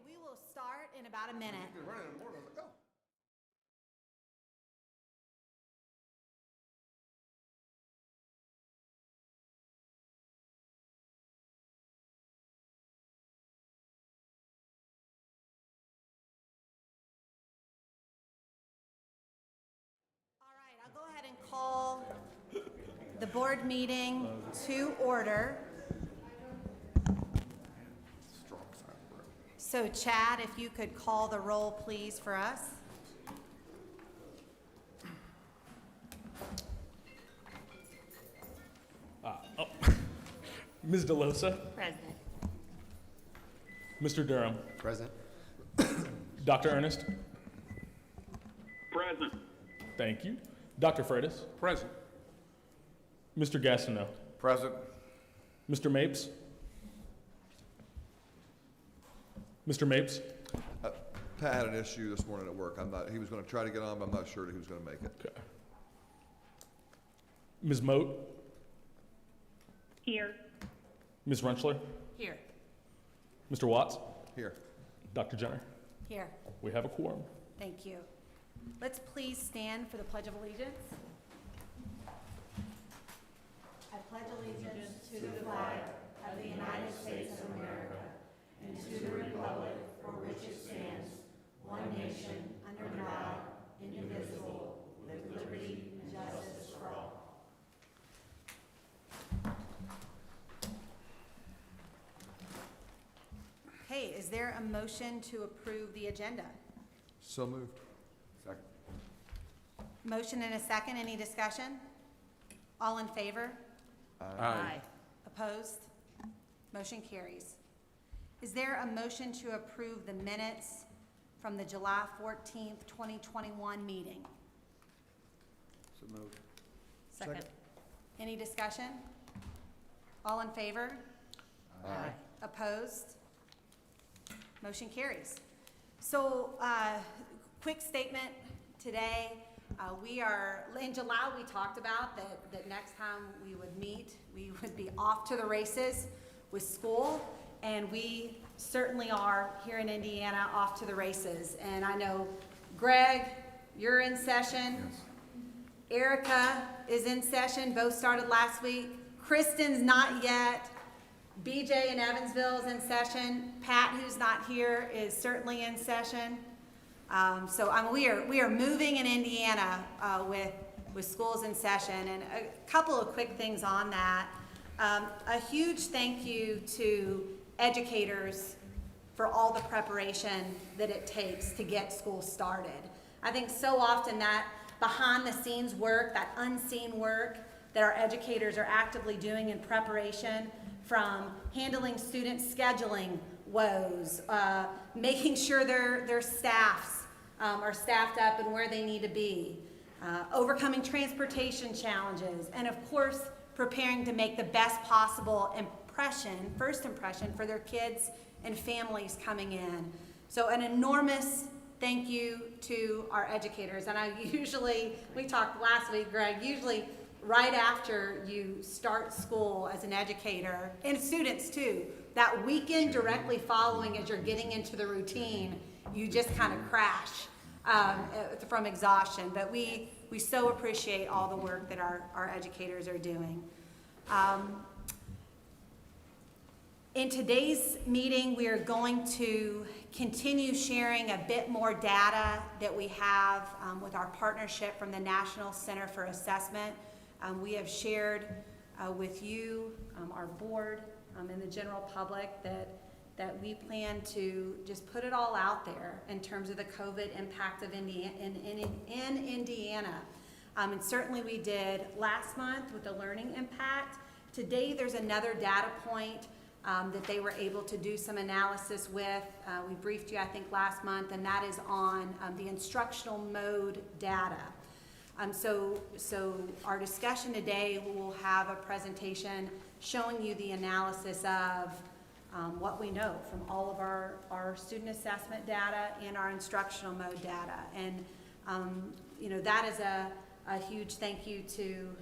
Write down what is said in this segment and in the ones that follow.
we will start in about a minute. You can run in the morning. I was like, oh. All right, I'll go ahead and call the board meeting to order. Strong side, bro. So Chad, if you could call the roll, please, for us. Ms. DeLosa, Present. Mr. Durham, Present. Dr. Ernest, Present. thank you. Dr. Freitas, Present. Mr. Gastineau, Present. Mr. Mapes, Mr. Mapes, Pat had an issue this morning at work. He was going to try to get on, but I'm not sure that he was going to make it. okay. Ms. Moat, Here. Ms. Runchler, Here. Mr. Watts, Here. Dr. Jenner. Here, We have a quorum. thank you. Let's please stand for the Pledge of Allegiance. I pledge allegiance to the flag of the United States of America and to the republic for which it stands, one nation, under God, indivisible, with liberty and justice for all. Okay, is there a motion to approve the agenda? So moved. Second. Motion and a second, any discussion? All in favor? Aye. Opposed? Motion carries. Is there a motion to approve the minutes from the July 14th, 2021 meeting? So moved. Second. Any discussion? All in favor? Aye. Opposed? Motion carries. So, quick statement today. In July, we talked about that next time we would meet, we would be off to the races with school, and we certainly are here in Indiana off to the races. And I know, Greg, you're in session. Yes. Erica is in session, both started last week. Kristen's not yet. BJ in Evansville is in session. Pat, who's not here, is certainly in session. We are moving in Indiana with schools in session. And a couple of quick things on that. A huge thank you to educators for all the preparation that it takes to get school started. I think so often that behind the scenes work, that unseen work that our educators are actively doing in preparation, from handling student scheduling woes, making sure their staffs are staffed up and where they need to be, overcoming transportation challenges, and of course, preparing to make the best possible first impression for their kids and families coming in. So an enormous thank you to our educators. And we talked last week, Greg, usually right after you start school as an educator, and students too, that weekend directly following as you're getting into the routine, you just kind of crash from exhaustion. But we so appreciate all the work that our educators are doing. In today's meeting, we are going to continue sharing a bit more data that we have with our partnership from the National Center for Assessment. We have shared with you, our board, and the general public that we plan to just put it all out there in terms of the COVID impact of in Indiana. And certainly we did last month with the learning impact. Today there's another data point that they were able to do some analysis with. We briefed you, I think, last month, and that is on the instructional mode data. So our discussion today will have a presentation showing you the analysis of what we know from all of our student assessment data and our instructional mode data. And that is a huge thank you to,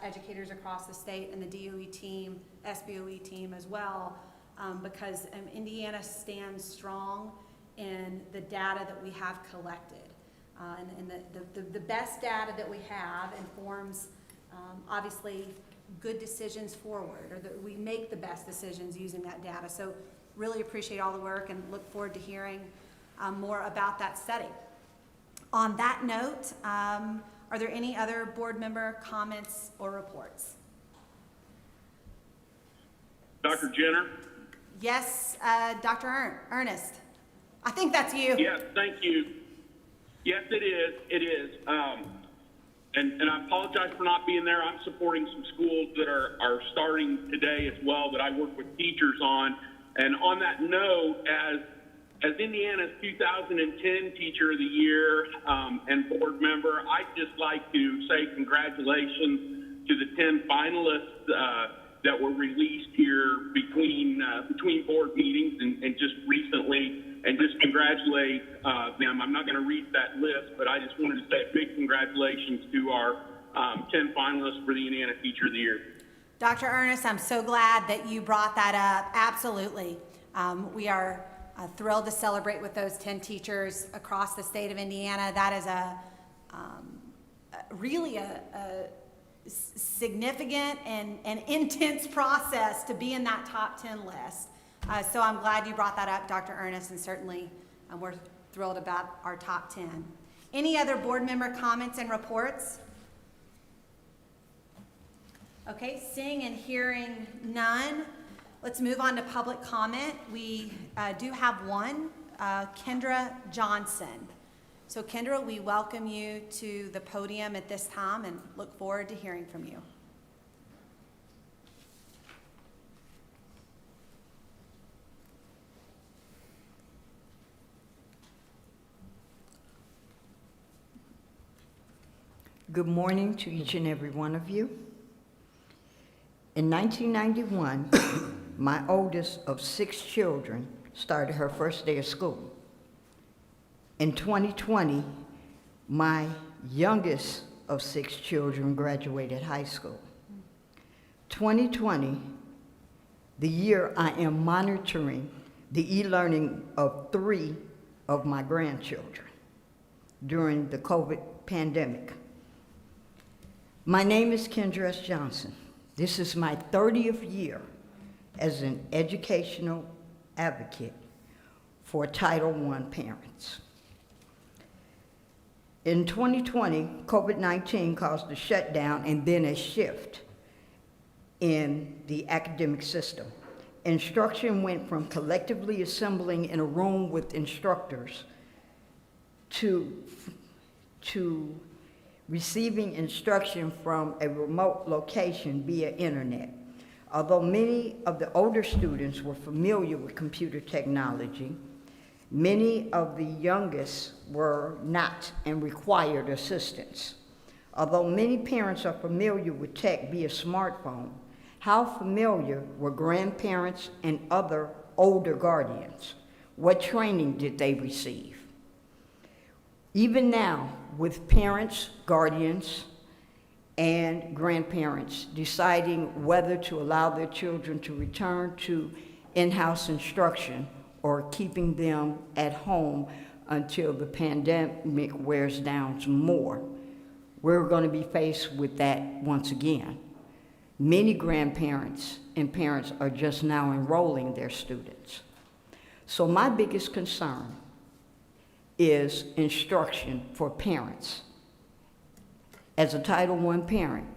educators across the state and the DOE team, SBOE team as well, because Indiana stands strong in the data that we have collected. And the best data that we have informs, obviously, good decisions forward, or that we make the best decisions using that data. So really appreciate all the work and look forward to hearing more about that study. On that note, are there any other board member comments or reports? Dr. Jenner? Yes, Dr. Ernest. I think that's you. Yes, thank you. Yes, it is. It is. And I apologize for not being there. I'm supporting some schools that are starting today as well that I work with teachers on. And on that note, as Indiana's 2010 Teacher of the Year and board member, I'd just like to say congratulations to the 10 finalists that were released here between board meetings and just recently, and just congratulate them. I'm not going to read that list, but I just wanted to say a big congratulations to our 10 finalists for the Indiana Teacher of the Year. Dr. Ernest, I'm so glad that you brought that up. Absolutely. We are thrilled to celebrate with those 10 teachers across the state of Indiana. That is really a significant and intense process to be in that top 10 list. So I'm glad you brought that up, Dr. Ernest, and certainly we're thrilled about our top 10. Any other board member comments and reports? Okay, seeing and hearing none, let's move on to public comment. We do have one, Kendra Johnson. So Kendra, we welcome you to the podium at this time and look forward to hearing from you. Good morning to each and every one of you. In 1991, my oldest of 6 children started her first day of school. In 2020, my youngest of 6 children graduated high school. 2020, the year I am monitoring the e-learning of 3 of my grandchildren during the COVID pandemic. My name is Kendra S. Johnson. This is my 30th year as an educational advocate for Title I parents. In 2020, COVID-19 caused a shutdown and then a shift in the academic system. Instruction went from collectively assembling in a room with instructors to receiving instruction from a remote location via internet. Although many of the older students were familiar with computer technology, many of the youngest were not and required assistance. Although many parents are familiar with tech via smartphone, how familiar were grandparents and other older guardians? What training did they receive? Even now, with parents, guardians, and grandparents deciding whether to allow their children to return to in-house instruction or keeping them at home until the pandemic wears down some more, we're going to be faced with that once again. Many grandparents and parents are just now enrolling their students. So my biggest concern is instruction for parents. As a Title I parent,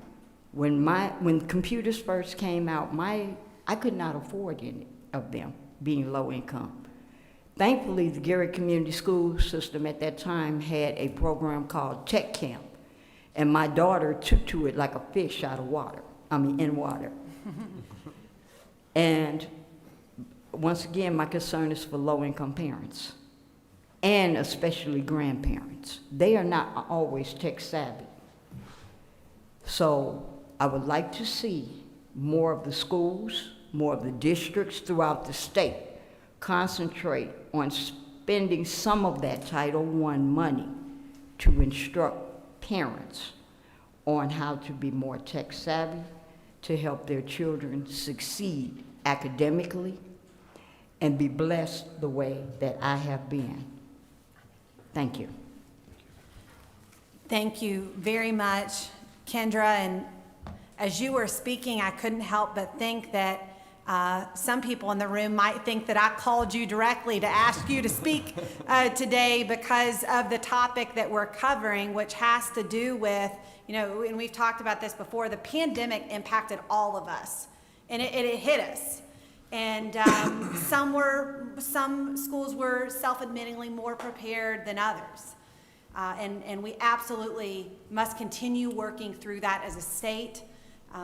when computers first came out, I could not afford any of them, being low income. Thankfully, the Garrett Community School System at that time had a program called Tech Camp, and my daughter took to it like a fish out of water, in water. And once again, my concern is for low-income parents, and especially grandparents. They are not always tech savvy. So I would like to see more of the schools, more of the districts throughout the state concentrate on spending some of that Title I money to instruct parents on how to be more tech savvy, to help their children succeed academically and be blessed the way that I have been. Thank you. Thank you very much, Kendra. And as you were speaking, I couldn't help but think that some people in the room might think that I called you directly to ask you to speak today because of the topic that we're covering, which has to do with, and we've talked about this before, the pandemic impacted all of us, and it hit us. And some schools were self-admittingly more prepared than others. And we absolutely must continue working through that as a state,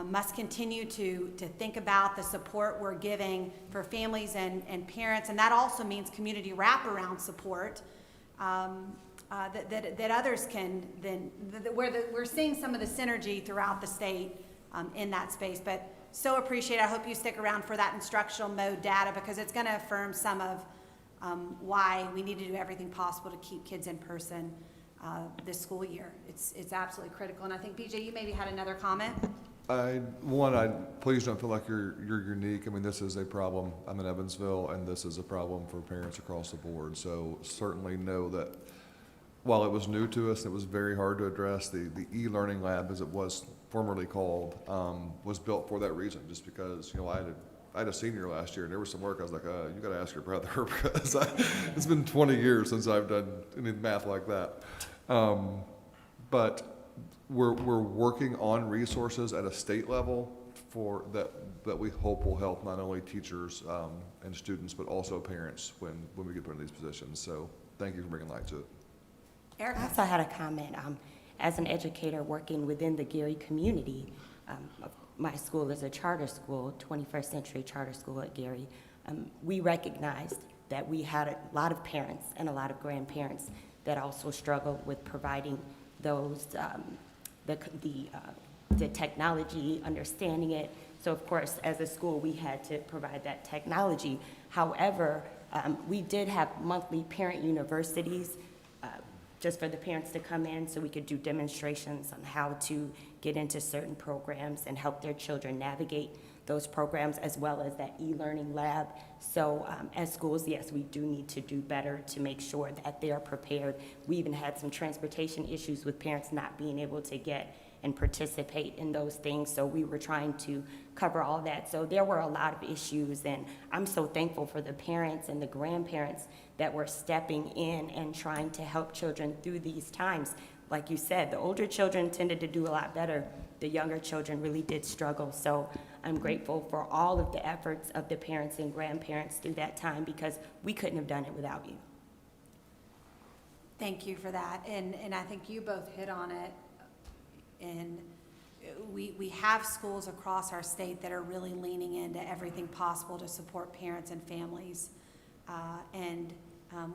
must continue to think about the support we're giving for families and parents. And that also means community wraparound support that others can then, we're seeing some of the synergy throughout the state in that space. But so appreciate it. I hope you stick around for that instructional mode data because it's going to affirm some of why we need to do everything possible to keep kids in person this school year. It's absolutely critical. And I think, BJ, you maybe had another comment? Please don't feel like you're unique. I mean, this is a problem. I'm in Evansville, and this is a problem for parents across the board. So certainly know that while it was new to us, it was very hard to address. The e-learning lab, as it was formerly called, was built for that reason, just because, I had a senior last year, and there was some work. I was like, you got to ask your brother because it's been 20 years since I've done any math like that. But we're working on resources at a state level for that we hope will help not only teachers and students, but also parents when we get put in these positions. So thank you for bringing light to it. Erica? I also had a comment. As an educator working within the Gary community, my school is a charter school, 21st century charter school at Gary. We recognized that we had a lot of parents and a lot of grandparents that also struggled with providing those, the technology, understanding it. So of course, as a school, we had to provide that technology. However, we did have monthly parent universities just for the parents to come in so we could do demonstrations on how to get into certain programs and help their children navigate those programs, as well as that e-learning lab. So as schools, yes, we do need to do better to make sure that they are prepared. We even had some transportation issues with parents not being able to get and participate in those things. So we were trying to cover all that. So there were a lot of issues, and I'm so thankful for the parents and the grandparents that were stepping in and trying to help children through these times. Like you said, the older children tended to do a lot better. The younger children really did struggle. So I'm grateful for all of the efforts of the parents and grandparents through that time because we couldn't have done it without you. Thank you for that. And I think you both hit on it. And we have schools across our state that are really leaning into everything possible to support parents and families.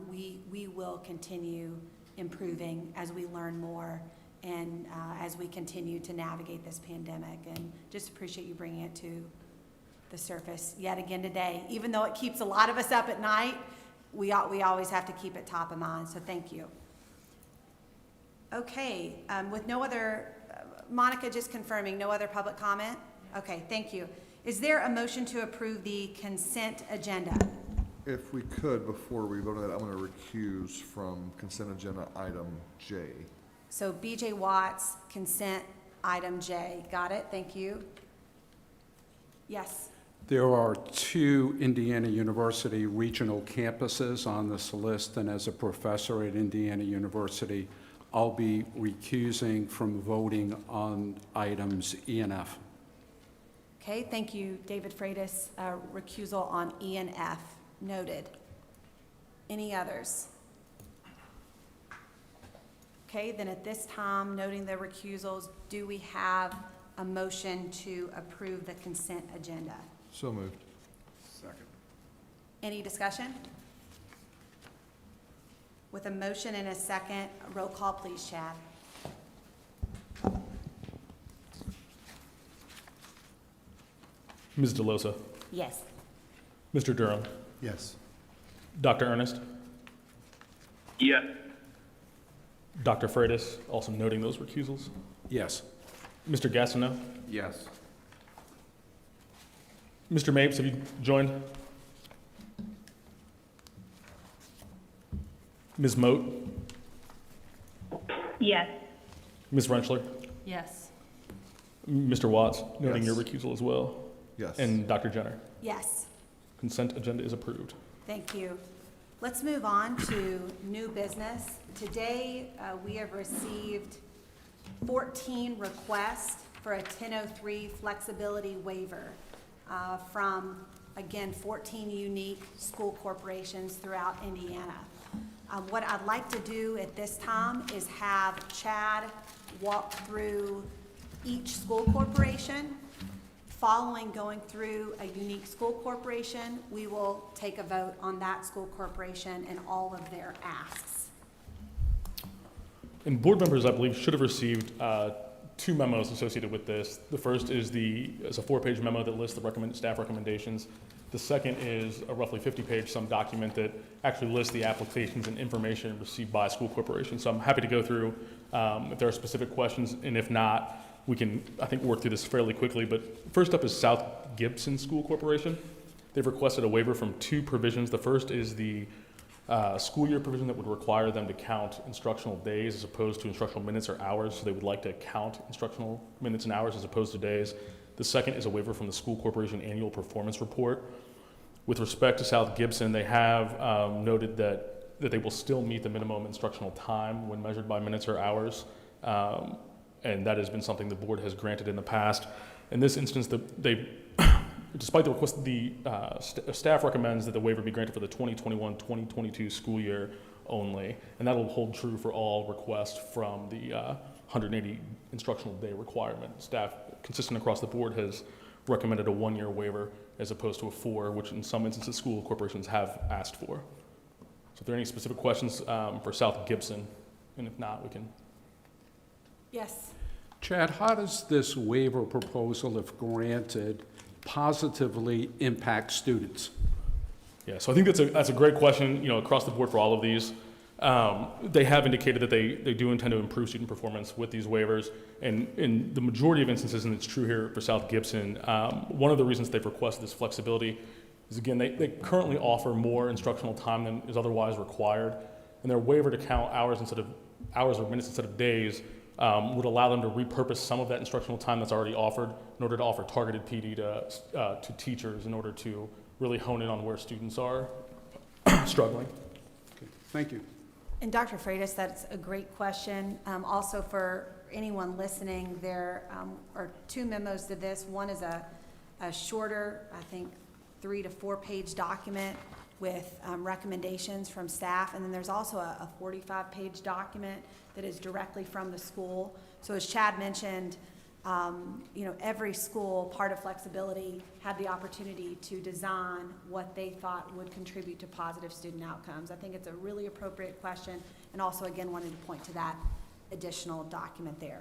We will continue improving as we learn more and as we continue to navigate this pandemic. And just appreciate you bringing it to the surface yet again today. Even though it keeps a lot of us up at night, we always have to keep it top of mind, so thank you. Okay, with no other, Monica just confirming, no other public comment? Okay, thank you. Is there a motion to approve the consent agenda? If we could, before we vote on that, I'm going to recuse from consent agenda item J. So BJ Watts, consent item J. Got it, thank you. Yes. There are 2 Indiana University regional campuses on this list, and as a professor at Indiana University, I'll be recusing from voting on items E and F. Okay, thank you, David Freitas, recusal on E and F. Noted. Any others? Okay, then at this time, noting the recusals, do we have a motion to approve the consent agenda? So moved. Second. Any discussion? With a motion and a second, roll call please, Chad. Ms. DeLosa, Yes. Mr. Durham, Yes. Dr. Ernest, Yes. Dr. Freitas, also noting those recusals, Yes. Mr. Gastineau, Yes. Mr. Mapes, have you joined? Ms. Moat, Yes. Ms. Rentschler, Yes. Mr. Watts, noting Yes. your recusal as well, Yes. and Dr. Jenner. Yes, Consent agenda is approved. thank you. Let's move on to new business. Today, we have received 14 requests for a 1003 flexibility waiver from, again, 14 unique school corporations throughout Indiana. What I'd like to do at this time is have Chad walk through each school corporation. Following going through a unique school corporation, we will take a vote on that school corporation and all of their asks. And board members, I believe, should have received two memos associated with this. The first is a 4-page memo that lists the staff recommendations. The second is a roughly 50-page some document that actually lists the applications and information received by school corporations. So I'm happy to go through if there are specific questions, and if not, we can, I think, work through this fairly quickly. But first up is South Gibson School Corporation. They've requested a waiver from 2 provisions. The first is the school year provision that would require them to count instructional days as opposed to instructional minutes or hours. So they would like to count instructional minutes and hours as opposed to days. The second is a waiver from the school corporation annual performance report. With respect to South Gibson, they have noted that they will still meet the minimum instructional time when measured by minutes or hours. And that has been something the board has granted in the past. In this instance, despite the request, staff recommends that the waiver be granted for the 2021-2022 school year only, and that will hold true for all requests from the 180 instructional day requirement. Staff, consistent across the board, has recommended a 1-year waiver as opposed to a 4, which in some instances school corporations have asked for. So if there are any specific questions for South Gibson, and if not, we can. Yes. Chad, how does this waiver proposal, if granted, positively impact students? Yeah, so I think that's a great question, across the board for all of these. They have indicated that they do intend to improve student performance with these waivers, and in the majority of instances, and it's true here for South Gibson, one of the reasons they've requested this flexibility is, again, they currently offer more instructional time than is otherwise required, and their waiver to count hours or minutes instead of days would allow them to repurpose some of that instructional time that's already offered in order to offer targeted PD to teachers in order to really hone in on where students are struggling. Okay, thank you. And Dr. Freitas, that's a great question. Also for anyone listening, there are 2 memos to this. One is a shorter, I think, 3 to 4 page document with recommendations from staff. And then there's also a 45-page document that is directly from the school. So as Chad mentioned, every school, part of flexibility, had the opportunity to design what they thought would contribute to positive student outcomes. I think it's a really appropriate question, and also, again, wanted to point to that additional document there.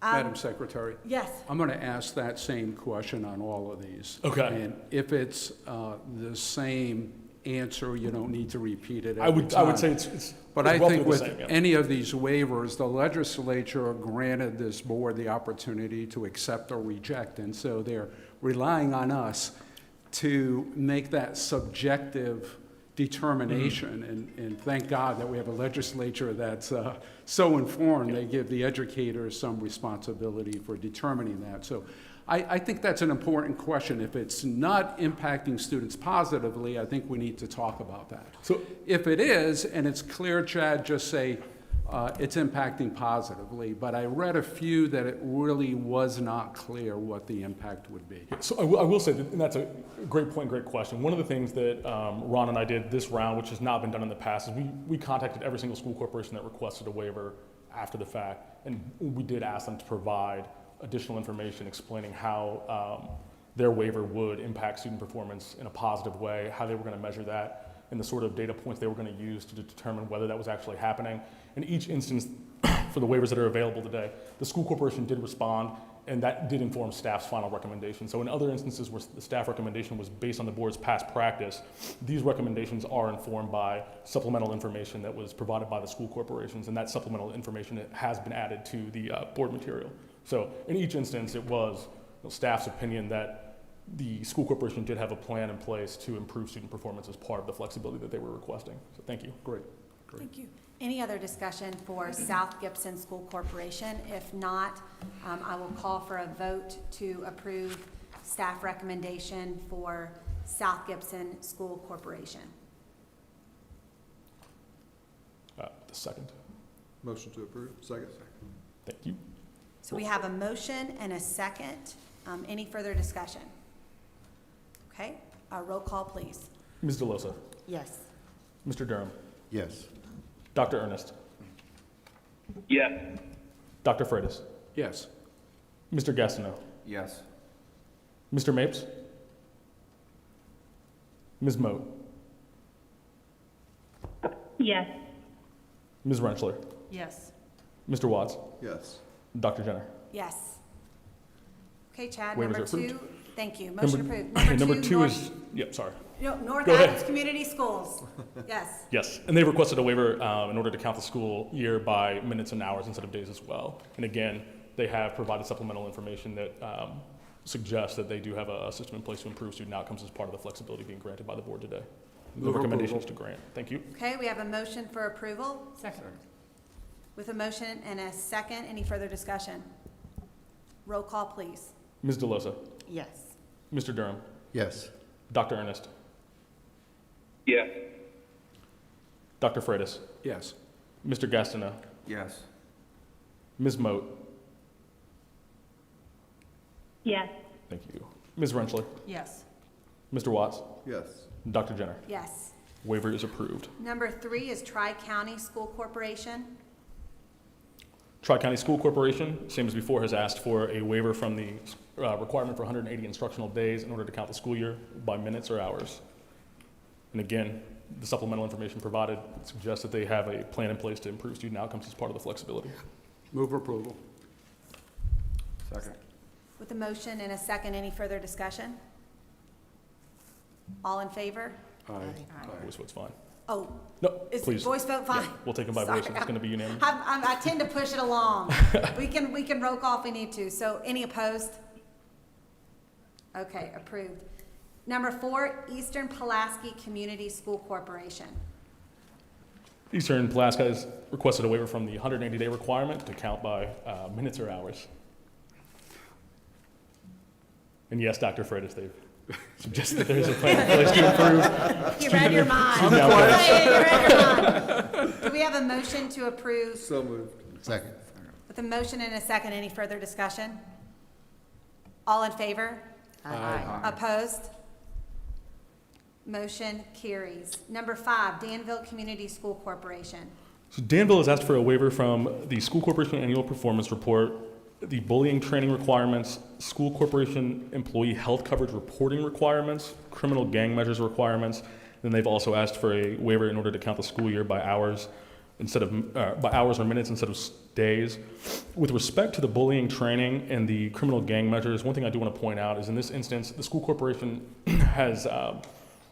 Madam Secretary? Yes. I'm going to ask that same question on all of these. Okay. And if it's the same answer, you don't need to repeat it I every would time. say it's But I roughly think the with same, yeah. any of these waivers, the legislature granted this board the opportunity to accept or reject, and so they're relying on us to make that subjective determination, and thank God that we have a legislature that's so informed, they give the educators some responsibility for determining that. So I think that's an important question. If it's not impacting students positively, I think we need to talk about that. So If it is, and it's clear, Chad, just say it's impacting positively. But I read a few that it really was not clear what the impact would be. So I will say, that, and that's a great point, great question. One of the things that Ron and I did this round, which has not been done in the past, is we contacted every single school corporation that requested a waiver after the fact, and we did ask them to provide additional information explaining how their waiver would impact student performance in a positive way, how they were going to measure that, and the sort of data points they were going to use to determine whether that was actually happening. In each instance, for the waivers that are available today, the school corporation did respond, and that did inform staff's final recommendation. So in other instances where the staff recommendation was based on the board's past practice, these recommendations are informed by supplemental information that was provided by the school corporations, and that supplemental information has been added to the board material. So in each instance, it was staff's opinion that the school corporation did have a plan in place to improve student performance as part of the flexibility that they were requesting. So thank you. Great. Thank you. Any other discussion for South Gibson School Corporation? If not, I will call for a vote to approve staff recommendation for South Gibson School Corporation. The second. Motion to approve. Second. Thank you. So we have a motion and a second. Any further discussion? Okay, roll call, please. Ms. DeLosa, Yes. Mr. Durham, Yes. Dr. Ernest, Yes. Dr. Freitas, Yes. Mr. Gastineau, Yes. Mr. Mapes, Ms. Moat, Yes. Ms. Rensselaer, Yes. Mr. Watts, Yes. Dr. Jenner. Yes. Okay, Chad, Waivers number are approved. two. Thank you. Motion Number- approved. Number two North- is, yep, sorry. No, North Go ahead. Adams Community Schools. Yes. Yes, and they requested a waiver in order to count the school year by minutes and hours instead of days as well. And again, they have provided supplemental information that suggests that they do have a system in place to improve student outcomes as part of the flexibility being granted by the board today. The Move recommendation approval. is to grant. Thank you. Okay, we have a motion for approval. Second. With a motion and a second, any further discussion? Roll call, please. Ms. DeLosa, Yes. Mr. Durham, Yes. Dr. Ernest, Yes. Dr. Freitas, Yes. Mr. Gastineau, Yes. Ms. Moat, Yes. thank you, Ms. Rensselaer, Yes. Mr. Watts, Yes. Dr. Jenner. Yes. Waiver is approved. Number three is Tri-County School Corporation. Tri-County School Corporation, same as before, has asked for a waiver from the requirement for 180 instructional days in order to count the school year by minutes or hours. And again, the supplemental information provided suggests that they have a plan in place to improve student outcomes as part of the flexibility. Move approval. Second. With a motion and a second, any further discussion? All in favor? Aye. Voice vote's fine. Oh, No, is please. voice vote fine? Yeah, we'll take them by voice. Sorry. It's going to be unanimous. I tend to push it along. We can roll call if we need to. So any opposed? Okay, approved. Number four, Eastern Pulaski Community School Corporation. Eastern Pulaski has requested a waiver from the 180-day requirement to count by minutes or hours. And yes, Dr. Freitas, they've suggested that there's a plan in place to improve. You read your mind. Student outcomes. Say it, you read your mind. Do we have a motion to approve? So moved. Second. With a motion and a second, any further discussion? All in favor? Aye. Opposed? Motion carries. Number five, Danville Community School Corporation. So Danville has asked for a waiver from the School Corporation Annual Performance Report, the bullying training requirements, School Corporation employee health coverage reporting requirements, criminal gang measures requirements. Then they've also asked for a waiver in order to count the school year by hours instead of by hours or minutes instead of days. With respect to the bullying training and the criminal gang measures, one thing I do want to point out is in this instance, the school corporation has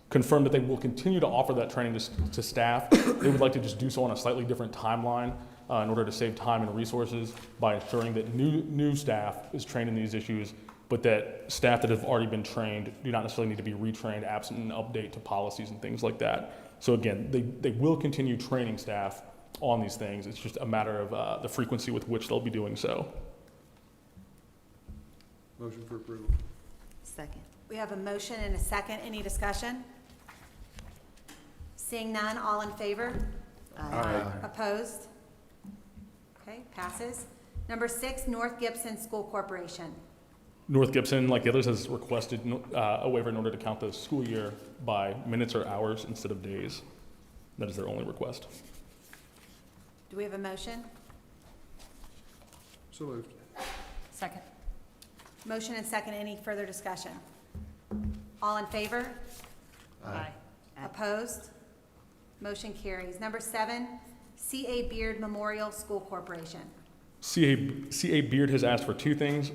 confirmed that they will continue to offer that training to staff. They would like to just do so on a slightly different timeline in order to save time and resources by ensuring that new staff is trained in these issues, but that staff that have already been trained do not necessarily need to be retrained absent an update to policies and things like that. So again, they will continue training staff on these things. It's just a matter of the frequency with which they'll be doing so. Motion for approval. Second. We have a motion and a second. Any discussion? Seeing none, all in favor? Aye. Opposed? Okay, passes. Number six, North Gibson School Corporation. North Gibson, like the others, has requested a waiver in order to count the school year by minutes or hours instead of days. That is their only request. Do we have a motion? So moved. Second. Motion and second. Any further discussion? All in favor? Aye. Opposed? Motion carries. Number seven, C.A. Beard Memorial School Corporation. C.A. Beard has asked for two things.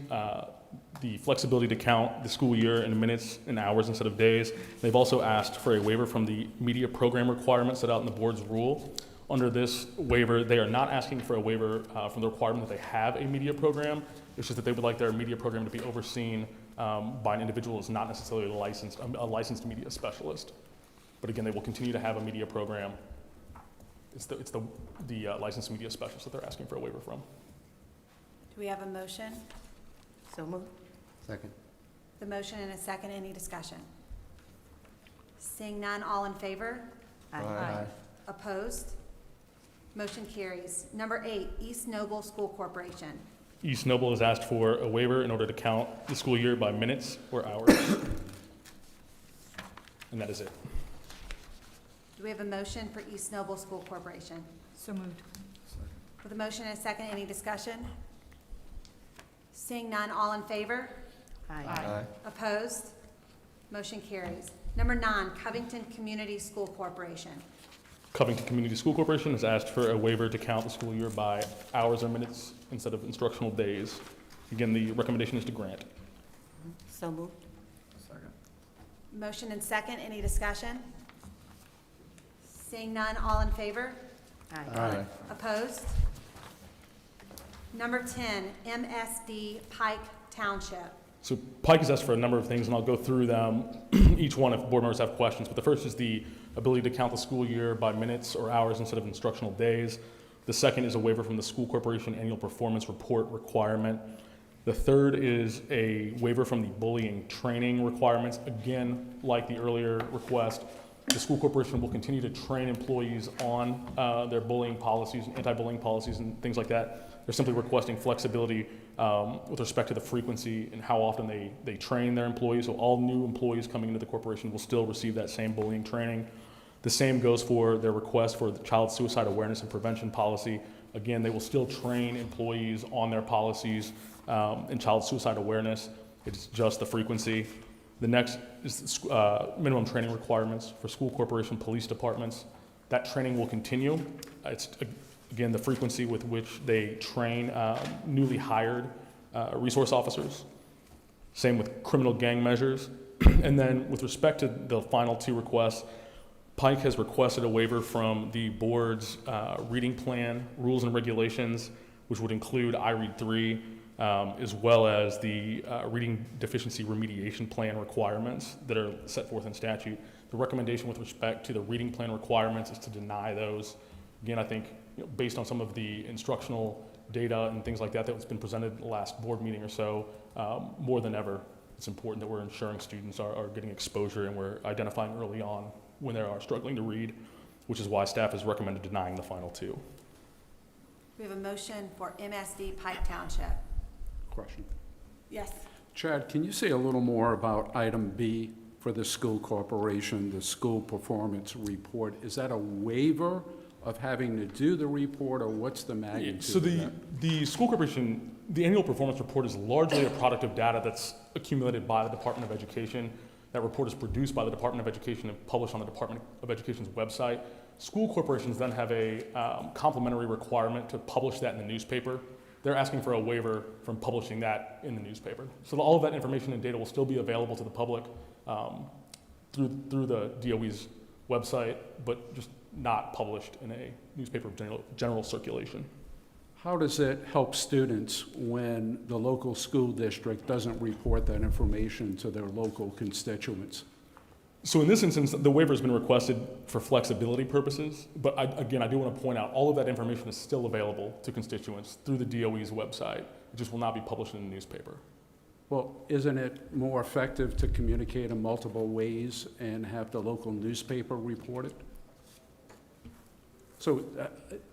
The flexibility to count the school year in minutes and hours instead of days. They've also asked for a waiver from the media program requirement set out in the board's rule. Under this waiver, they are not asking for a waiver from the requirement that they have a media program. It's just that they would like their media program to be overseen by an individual who is not necessarily a licensed media specialist. But again, they will continue to have a media program. It's the licensed media specialist that they're asking for a waiver from. Do we have a motion? So moved. Second. The motion and a second, any discussion? Seeing none, all in favor? Aye. Opposed? Motion carries. Number 8, East Noble School Corporation. East Noble has asked for a waiver in order to count the school year by minutes or hours. And that is it. Do we have a motion for East Noble School Corporation? So moved. With a motion and a second, any discussion? Seeing none, all in favor? Aye. Opposed? Motion carries. Number 9, Covington Community School Corporation. Covington Community School Corporation has asked for a waiver to count the school year by hours or minutes instead of instructional days. Again, the recommendation is to grant. So moved. Second. Motion and second, any discussion? Seeing none, all in favor? Aye. Opposed? Number 10, MSD Pike Township. So Pike has asked for a number of things, and I'll go through them, each one if board members have questions. But the first is the ability to count the school year by minutes or hours instead of instructional days. The second is a waiver from the school corporation annual performance report requirement. The third is a waiver from the bullying training requirements. Again, like the earlier request, the school corporation will continue to train employees on their bullying policies, anti-bullying policies, and things like that. They're simply requesting flexibility with respect to the frequency and how often they train their employees. So all new employees coming into the corporation will still receive that same bullying training. The same goes for their request for the child suicide awareness and prevention policy. Again, they will still train employees on their policies in child suicide awareness. It's just the frequency. The next is minimum training requirements for school corporation police departments. That training will continue. It's, again, the frequency with which they train newly hired resource officers. Same with criminal gang measures. And then with respect to the final two requests, Pike has requested a waiver from the board's reading plan, rules and regulations, which would include iRead 3, as well as the reading deficiency remediation plan requirements that are set forth in statute. The recommendation with respect to the reading plan requirements is to deny those. Again, I think based on some of the instructional data and things like that that's been presented in the last board meeting or so, more than ever, it's important that we're ensuring students are getting exposure and we're identifying early on when they are struggling to read, which is why staff has recommended denying the final two. We have a motion for MSD Pike Township. Question. Yes. Chad, can you say a little more about item B for the school corporation, the school performance report? Is that a waiver of having to do the report, or what's the magnitude So of that? the school corporation, the annual performance report is largely a product of data that's accumulated by the Department of Education. That report is produced by the Department of Education and published on the Department of Education's website. School corporations then have a complementary requirement to publish that in the newspaper. They're asking for a waiver from publishing that in the newspaper. So all of that information and data will still be available to the public through the DOE's website, but just not published in a newspaper of general circulation. How does it help students when the local school district doesn't report that information to their local constituents? So in this instance, the waiver has been requested for flexibility purposes, but I do want to point out all of that information is still available to constituents through the DOE's website. It just will not be published in the newspaper. Well, isn't it more effective to communicate in multiple ways and have the local newspaper report it? So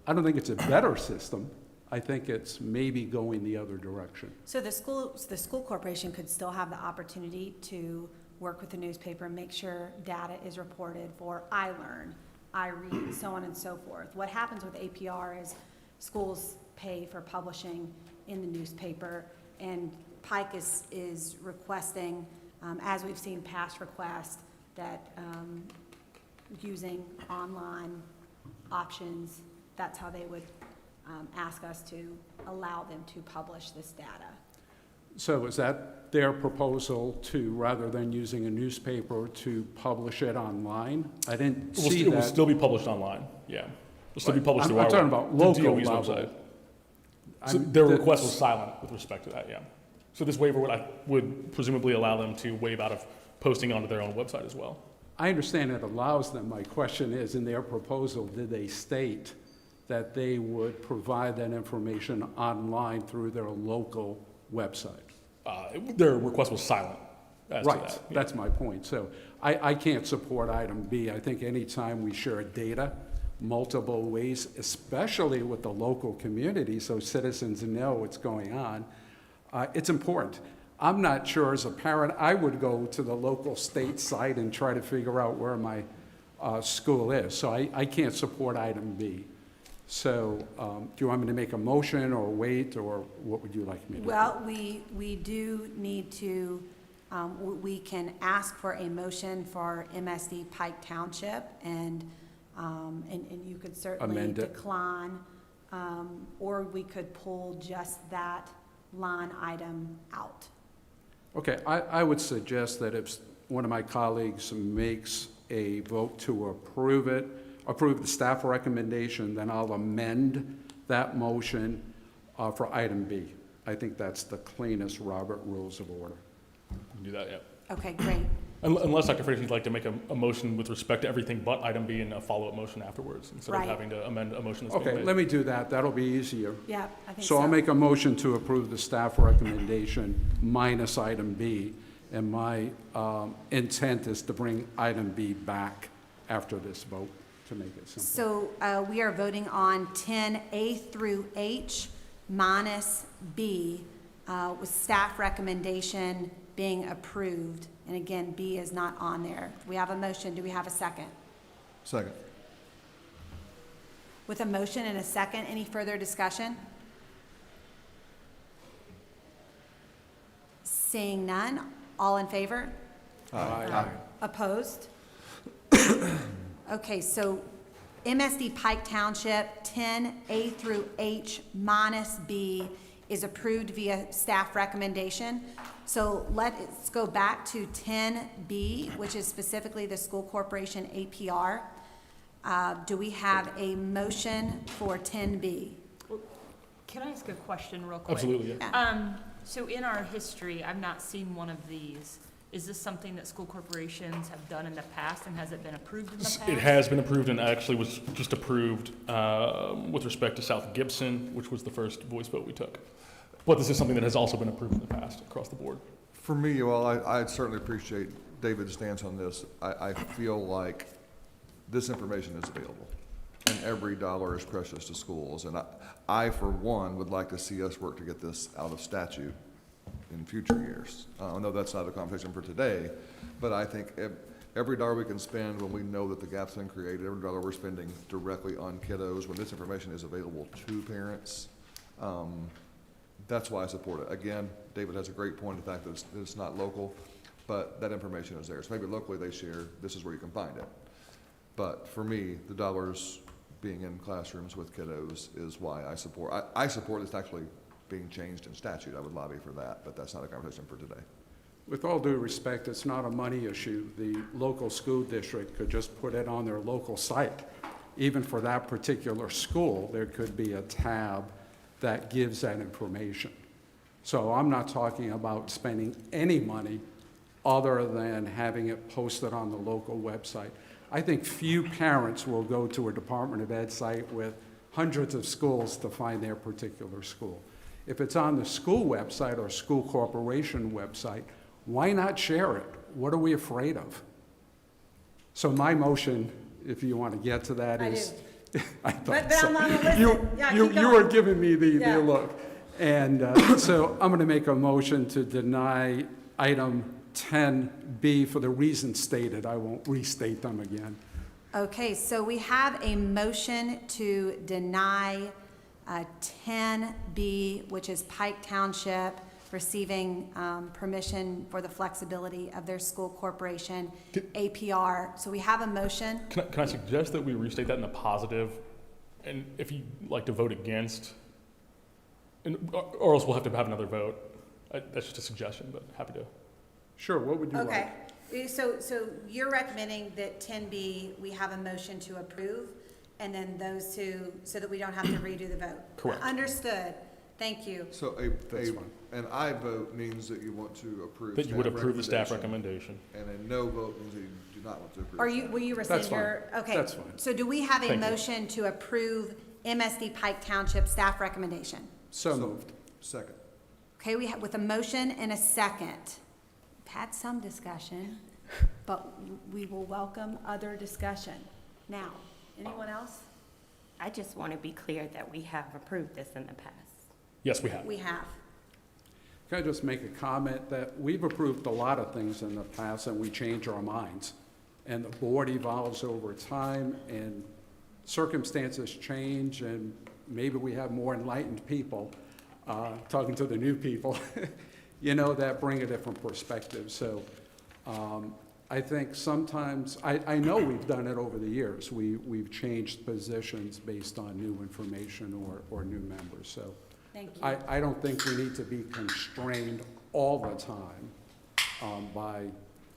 I don't think it's a better system. I think it's maybe going the other direction. So the school corporation could still have the opportunity to work with the newspaper and make sure data is reported for iLearn, iRead, so on and so forth. What happens with APR is schools pay for publishing in the newspaper, and Pike is requesting, as we've seen past requests, that using online options, that's how they would ask us to allow them to publish this data. So is that their proposal to, rather than using a newspaper, to publish it online? I didn't see It will that. still be published online, yeah. It will still be published through I'm our talking about the local DOE's level. website. So their request was silent with respect to that, yeah. So this waiver would presumably allow them to waive out of posting onto their own website as well. I understand it allows them. My question is, in their proposal, did they state that they would provide that information online through their local website? Their request was silent as to Right, that. Yeah. that's my point. So I can't support item B. I think anytime we share data multiple ways, especially with the local community, so citizens know what's going on, it's important. I'm not sure as a parent, I would go to the local state site and try to figure out where my school is. So I can't support item B. So do you want me to make a motion or wait, or what would you like me to do? Well, we do need to, we can ask for a motion for MSD Pike Township, and you could certainly Amend it. decline, or we could pull just that line item out. Okay, I would suggest that if one of my colleagues makes a vote to approve the staff recommendation, then I'll amend that motion for item B. I think that's the cleanest Robert Rules of Order. We can do that, yeah. Okay, great. Unless, Dr. Fraser, you'd like to make a motion with respect to everything but item B and a follow-up motion afterwards, instead Right. of having to amend a motion that's being Okay, made. let me do that. That'll be easier. Yeah, I think So I'll make a motion to approve the staff recommendation minus item B, and my intent is to bring item B back after this vote to make it simple. So we are voting on 10A through H minus B, with staff recommendation being approved. And again, B is not on there. We have a motion. Do we have a second? Second. With a motion and a second, any further discussion? Seeing none, all in favor? Aye. Opposed? Okay, so MSD Pike Township, 10A through H minus B is approved via staff recommendation. So let's go back to 10B, which is specifically the school corporation APR. Do we have a motion for 10B? Can I ask a question real quick? Absolutely, yeah. So in our history, I've not seen one of these. Is this something that school corporations have done in the past, and has it been approved in the past? It has been approved, and actually was just approved with respect to South Gibson, which was the first voice vote we took. But this is something that has also been approved in the past across the board. For me, well, I certainly appreciate David's stance on this. I feel like this information is available, and every dollar is precious to schools. And I, for one, would like to see us work to get this out of statute in future years. I know that's not a conversation for today, but I think every dollar we can spend when we know that the gap's been created, every dollar we're spending directly on kiddos, when this information is available to parents, that's why I support it. Again, David has a great point, the fact that it's not local, but that information is there. So maybe locally they share, this is where you can find it. But for me, the dollars being in classrooms with kiddos is why I support. I support this actually being changed in statute. I would lobby for that, but that's not a conversation for today. With all due respect, it's not a money issue. The local school district could just put it on their local site. Even for that particular school, there could be a tab that gives that information. So I'm not talking about spending any money other than having it posted on the local website. I think few parents will go to a Department of Ed site with hundreds of schools to find their particular school. If it's on the school website or school corporation website, why not share it? What are we afraid of? So my motion, if you want to get to that, is I thought But so. I'm not gonna listen. Yeah, keep You going. were giving me the Yeah. look. And so I'm going to make a motion to deny item 10B for the reasons stated. I won't restate them again. Okay, so we have a motion to deny 10B, which is Pike Township receiving permission for the flexibility of their school corporation, APR. So we have a motion. Can I suggest that we restate that in a positive, and if you'd like to vote against, or else we'll have to have another vote. That's just a suggestion, but happy to. Sure, what would you like? Okay, so you're recommending that 10B, we have a motion to approve, and then those two, so that we don't have to redo the vote? Correct. Understood. Thank you. So That's fine. an aye vote means that you want to approve. That you would staff approve the staff recommendation, recommendation. And a no vote means that you do not want to approve. Are you, staff. will you That's rescind fine. your, okay. That's fine. So do we have a Thank you. motion to approve MSD Pike Township staff recommendation? So moved. Second. Okay, we have, with a motion and a second. We've had some discussion, but we will welcome other discussion. Now, anyone else? I just want to be clear that we have approved this in the past. Yes, we have. We have. Can I just make a comment that we've approved a lot of things in the past and we change our minds? And the board evolves over time and circumstances change and maybe we have more enlightened people, talking to the new people, you know, that bring a different perspective. So I think sometimes, I know we've done it over the years. We've changed positions based on new information or new members. So Thank you. I don't think we need to be constrained all the time by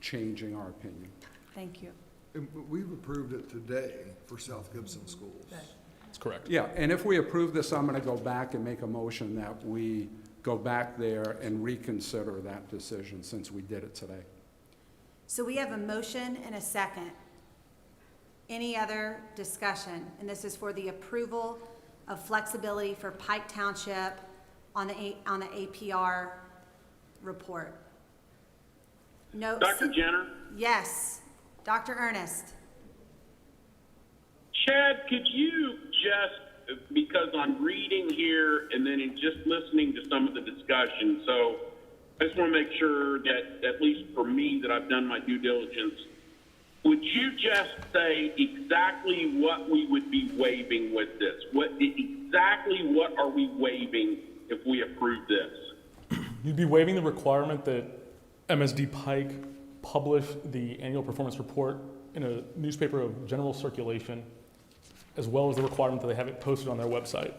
changing our opinion. Thank you. And we've approved it today for South Gibson schools. That's correct. Yeah, and if we approve this, I'm going to go back and make a motion that we go back there and reconsider that decision since we did it today. So we have a motion and a second. Any other discussion? And this is for the approval of flexibility for Pike Township on the APR report. No. Dr. Jenner? Yes. Dr. Ernest? Chad, could you just, because I'm reading here and then in just listening to some of the discussion, so I just want to make sure that, at least for me, that I've done my due diligence. Would you just say exactly what we would be waiving with this? Exactly what are we waiving if we approve this? You'd be waiving the requirement that MSD Pike publish the annual performance report in a newspaper of general circulation, as well as the requirement that they have it posted on their website.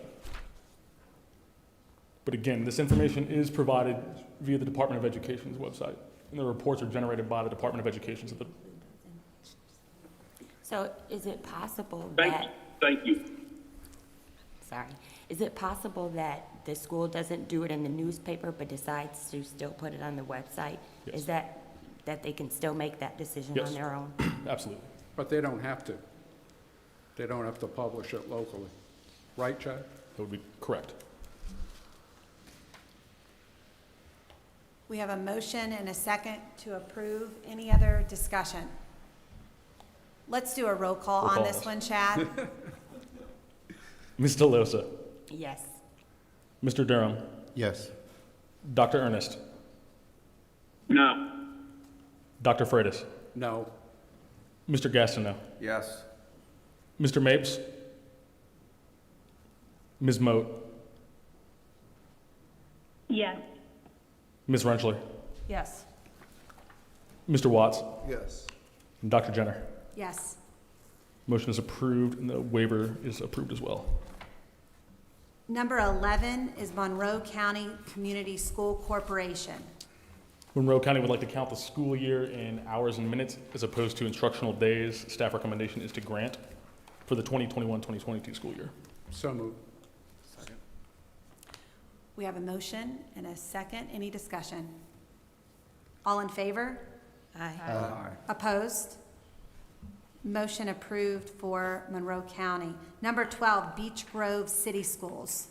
But again, this information is provided via the Department of Education's website, and the reports are generated by the Department of Education. So is it possible Thank you. sorry, is it possible that the school doesn't do it in the newspaper but decides to still put it on the website? Yes. Is that they can still make that decision Yes. on their own? Absolutely. But they don't have to. They don't have to publish it locally. Right, Chad? That would be correct. We have a motion and a second to approve. Any other discussion? Let's do a roll call Roll on call. this one, Chad. Ms. DeLosa, Yes. Mr. Durham, Yes. Dr. Ernest, No. Dr. Freitas, No. Mr. Gastineau, Yes. Mr. Mapes, Ms. Moat, Yes. Ms. Rensselaer, Yes. Mr. Watts, Yes. and Dr. Jenner. Yes. Motion is approved, and the waiver is approved as well. Number 11 is Monroe County Community School Corporation. Monroe County would like to count the school year in hours and minutes as opposed to instructional days. Staff recommendation is to grant for the 2021-2022 school year. So moved. We have a motion and a second. Any discussion? All in favor? Aye. Opposed? Motion approved for Monroe County. Number 12, Beech Grove City Schools.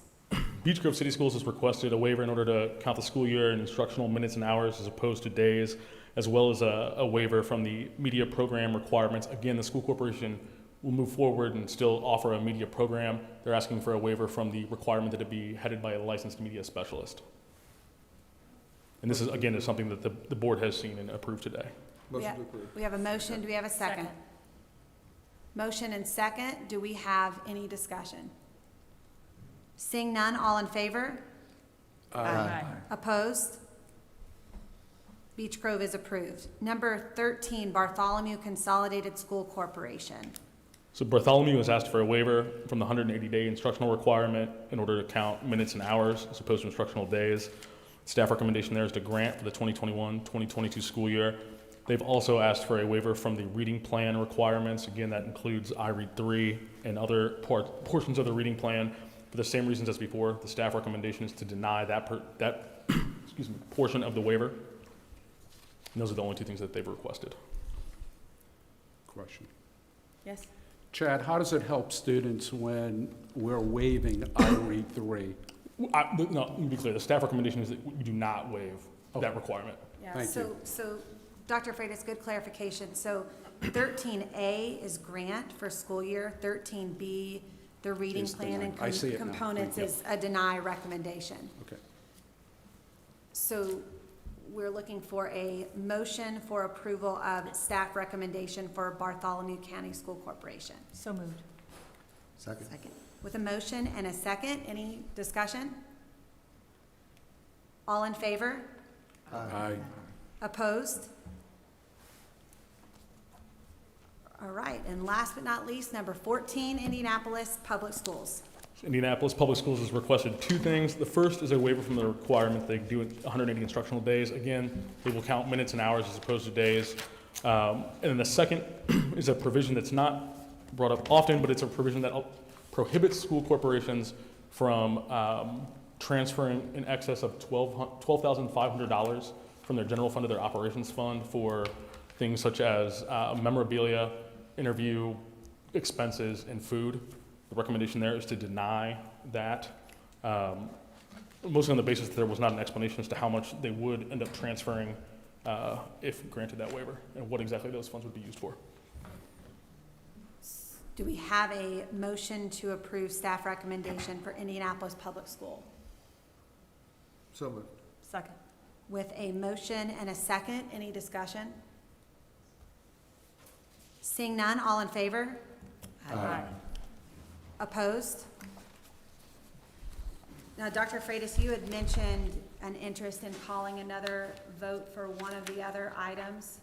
Beech Grove City Schools has requested a waiver in order to count the school year in instructional minutes and hours as opposed to days, as well as a waiver from the media program requirements. Again, the school corporation will move forward and still offer a media program. They're asking for a waiver from the requirement that it be headed by a licensed media specialist. And this is, again, is something that the board has seen and approved today. Motion to approve. We have a motion. Do we have a second? Motion and second. Do we have any discussion? Seeing none, all in favor? Aye. Opposed? Beech Grove is approved. Number 13, Bartholomew Consolidated School Corporation. So Bartholomew has asked for a waiver from the 180-day instructional requirement in order to count minutes and hours as opposed to instructional days. Staff recommendation there is to grant for the 2021-2022 school year. They've also asked for a waiver from the reading plan requirements. Again, that includes I Read 3 and other portions of the reading plan, For the same reasons as before, the staff recommendation is to deny that excuse me, portion of the waiver. And those are the only two things that they've requested. Question. Yes? Chad, how does it help students when we're waiving IRE 3? No, let me be clear. The staff recommendation is that we do not waive that requirement. Yeah. Thank you. So, Dr. Freitas, good clarification. So 13A is grant for school year, 13B, the reading Is plan and deny. I see it now. components Thank is a deny recommendation. Okay. So we're looking for a motion for approval of staff recommendation for Bartholomew County School Corporation. So moved. Second. With a motion and a second, any discussion? All in favor? Aye. Opposed? All right, and last but not least, number 14, Indianapolis Public Schools. Indianapolis Public Schools has requested two things. The first is a waiver from the requirement they do 180 instructional days. Again, they will count minutes and hours as opposed to days. And then the second is a provision that's not brought up often, but it's a provision that prohibits school corporations from transferring in excess of $12,500 from their general fund to their operations fund for things such as memorabilia, interview expenses, and food. The recommendation there is to deny that, mostly on the basis that there was not an explanation as to how much they would end up transferring if granted that waiver, and what exactly those funds would be used for. Do we have a motion to approve staff recommendation for Indianapolis Public School? So moved. Second. With a motion and a second, any discussion? Seeing none, all in favor? Aye. Opposed? Now, Dr. Freitas, you had mentioned an interest in calling another vote for one of the other items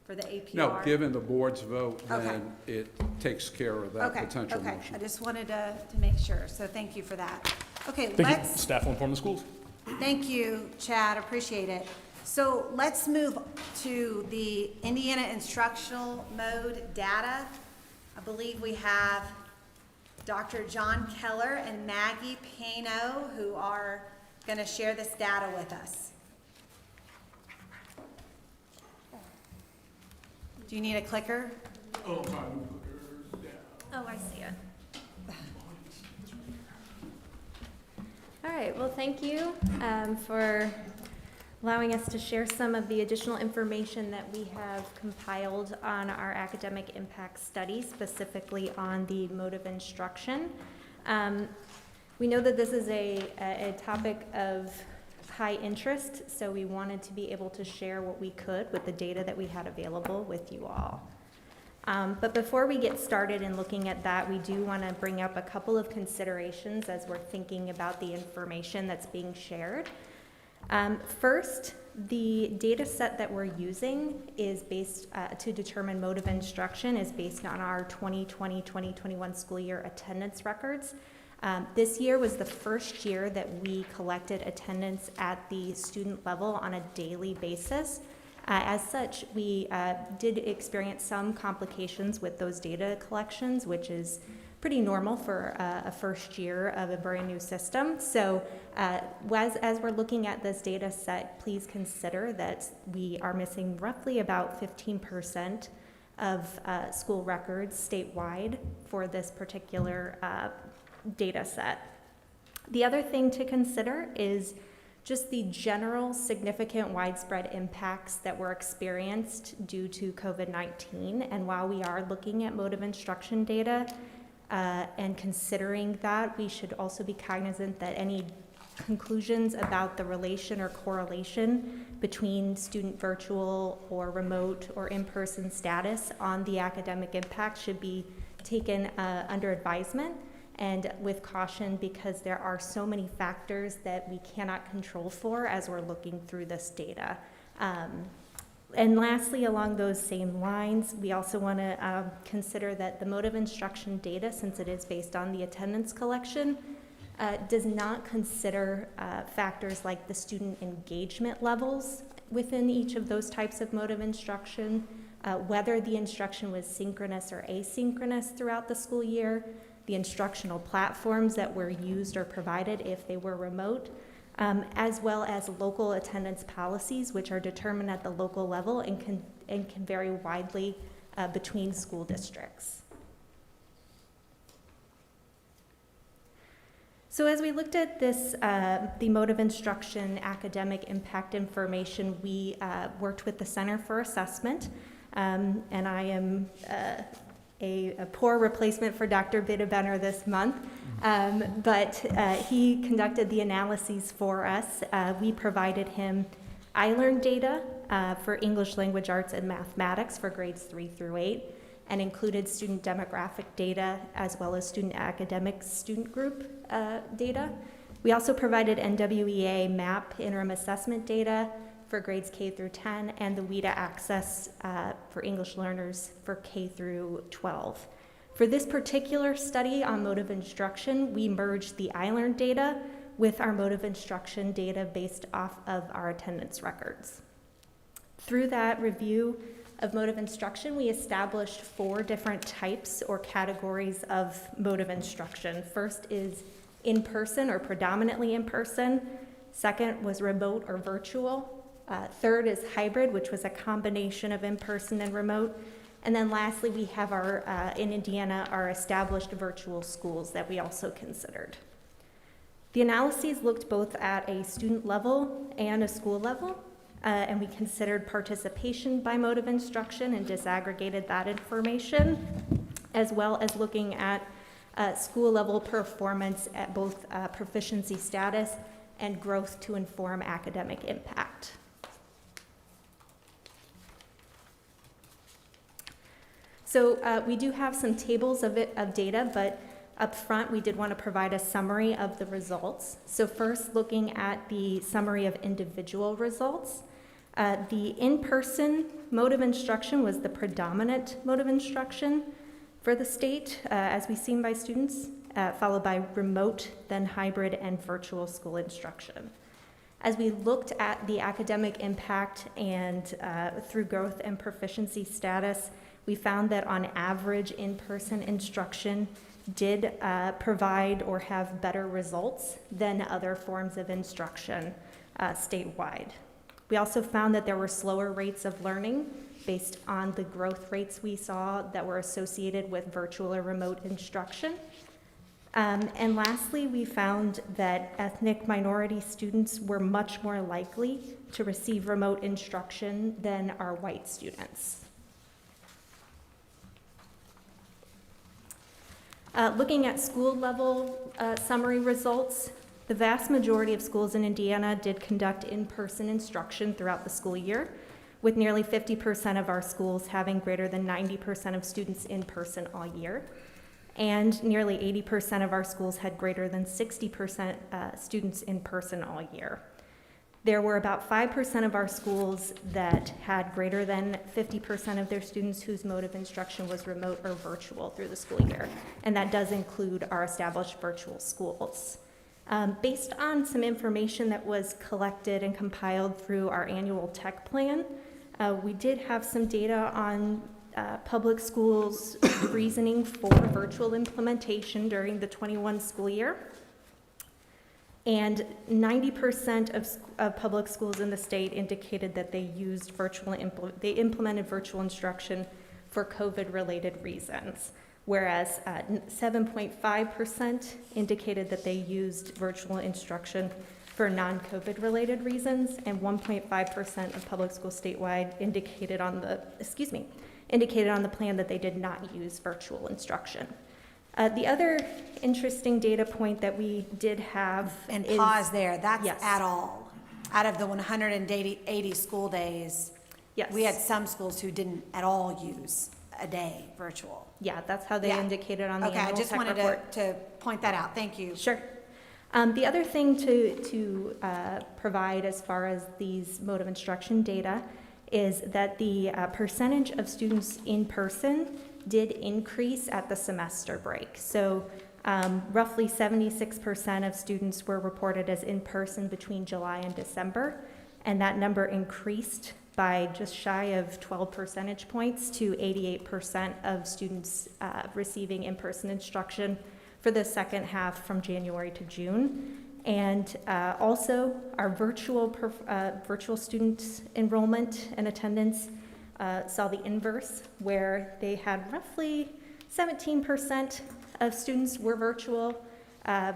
for the APR. No, given the board's vote, Okay. then it takes care of that potential Okay, motion. I just wanted to make sure, so thank you for that. Okay, Thank you. let's, Staff will inform the schools. thank you, Chad, appreciate it. So let's move to the Indiana instructional mode data. I believe we have Dr. John Keller and Maggie Pano, who are going to share this data with us. Do you need a clicker? Oh, sorry. Oh, I see it. All right, well, thank you for allowing us to share some of the additional information that we have compiled on our academic impact study, specifically on the mode of instruction. We know that this is a topic of high interest, so we wanted to be able to share what we could with the data that we had available with you all. But before we get started in looking at that, we do want to bring up a couple of considerations as we're thinking about the information that's being shared. First, the data set that we're using is based to determine mode of instruction is based on our 2020-2021 school year attendance records. This year was the first year that we collected attendance at the student level on a daily basis. As such, we did experience some complications with those data collections, which is pretty normal for a first year of a brand new system. So as we're looking at this data set, please consider that we are missing roughly about 15% of school records statewide for this particular data set. The other thing to consider is just the general significant widespread impacts that were experienced due to COVID-19. And while we are looking at mode of instruction data and considering that, we should also be cognizant that any conclusions about the relation or correlation between student virtual or remote or in-person status on the academic impact should be taken under advisement and with caution, because there are so many factors that we cannot control for as we're looking through this data. And lastly, along those same lines, we also want to consider that the mode of instruction data, since it is based on the attendance collection, does not consider factors like the student engagement levels within each of those types of mode of instruction, whether the instruction was synchronous or asynchronous throughout the school year, the instructional platforms that were used or provided if they were remote, as well as local attendance policies, which are determined at the local level and can vary widely between school districts. So as we looked at this, the mode of instruction academic impact information, we worked with the Center for Assessment, and I am a poor replacement for Dr. Bidebenner this month, but he conducted the analyses for us. We provided him iLearn data for English language arts and mathematics for grades 3 through 8, and included student demographic data as well as student academic student group data. We also provided NWEA MAP interim assessment data for grades K through 10 and the WIDA access for English learners for K through 12. For this particular study on mode of instruction, we merged the iLearn data with our mode of instruction data based off of our attendance records. Through that review of mode of instruction, we established 4 different types or categories of mode of instruction. First is in-person or predominantly in-person. Second was remote or virtual. Third is hybrid, which was a combination of in-person and remote. And then lastly, we have our, in Indiana, our established virtual schools that we also considered. The analyses looked both at a student level and a school level. And we considered participation by mode of instruction and disaggregated that information, as well as looking at school level performance at both proficiency status and growth to inform academic impact. So we do have some tables of data, but up front we did want to provide a summary of the results. So first, looking at the summary of individual results. The in-person mode of instruction was the predominant mode of instruction for the state, as we've seen by students, followed by remote, then hybrid, and virtual school instruction. As we looked at the academic impact and through growth and proficiency status, we found that on average, in-person instruction did provide or have better results than other forms of instruction statewide. We also found that there were slower rates of learning based on the growth rates we saw that were associated with virtual or remote instruction. And lastly, we found that ethnic minority students were much more likely to receive remote instruction than our white students. Looking at school level summary results, the vast majority of schools in Indiana did conduct in-person instruction throughout the school year, with nearly 50% of our schools having greater than 90% of students in person all year. And nearly 80% of our schools had greater than 60% students in person all year. There were about 5% of our schools that had greater than 50% of their students whose mode of instruction was remote or virtual through the school year. And that does include our established virtual schools. Based on some information that was collected and compiled through our annual tech plan, we did have some data on public schools' reasoning for virtual implementation during the 21 school year. And 90% of public schools in the state indicated that they used they implemented virtual instruction for COVID-related reasons, whereas 7.5% indicated that they used virtual instruction for non-COVID related reasons, and 1.5% of public schools statewide indicated on the plan that they did not use virtual instruction. The other interesting data point that we did have And is, pause there, that's yes. at all. Out of the 180 school days, Yes. we had some schools who didn't at all use a day virtual. Yeah, that's how they Yeah. indicated on the Okay, I annual just tech wanted report. to point that out, thank you. Sure. The other thing to provide as far as these mode of instruction data is that the percentage of students in person did increase at the semester break. So roughly 76% of students were reported as in person between July and December, and that number increased by just shy of 12 percentage points to 88% of students receiving in-person instruction for the second half from January to June. And also, our virtual student enrollment and attendance saw the inverse, where they had roughly 17% of students were virtual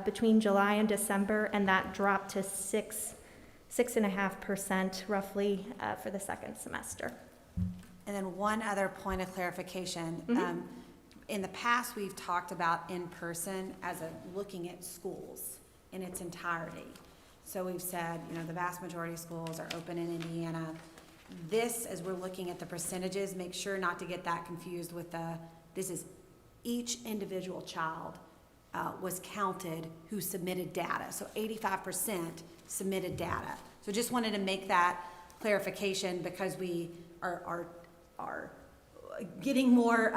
between July and December, and that dropped to 6.5% roughly for the second semester. And then one other point of clarification. In the past, we've talked about in-person as looking at schools in its entirety. So we've said, the vast majority of schools are open in Indiana. This, as we're looking at the percentages, make sure not to get that confused with this is each individual child was counted who submitted data. So 85% submitted data. So just wanted to make that clarification because we are getting more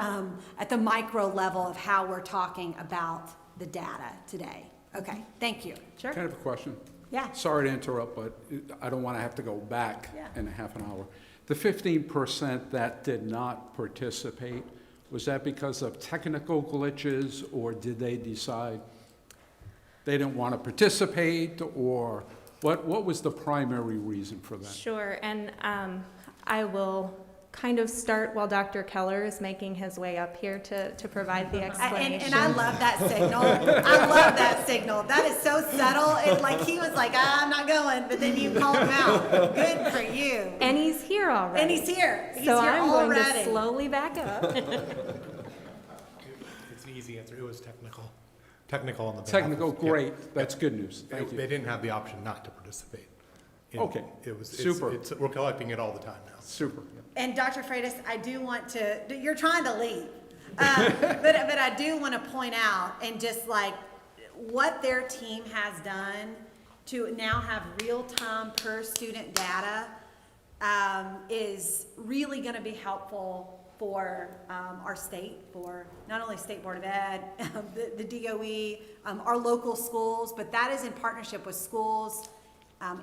at the micro level of how we're talking about the data today. Okay, thank you. Sure. Can I have a question? Yeah. Sorry to interrupt, but I don't want to have to go back in a half an hour. The 15% that did not participate, was that because of technical glitches, or did they decide they didn't want to participate, or what was the primary reason for that? Sure, and I will kind of start while Dr. Keller is making his way up here to provide the explanation. And I love that signal. I love that signal. That is so subtle. It's like he was like, I'm not going, but then you called him out. Good for you. And he's here already. And he's here. He's so here I'm already. going to slowly back up. It's an easy answer. It was technical. Technical on the behalf Technical, of, great. That's good news. Thank you. They didn't have the option not to participate. Okay. Super. We're collecting it all the time now. Super. And Dr. Freitas, I do want to, you're trying to leave, but I do want to point out and just like what their team has done to now have real-time per student data is really going to be helpful for our state, for not only State Board of Ed, the DOE, our local schools, but that is in partnership with schools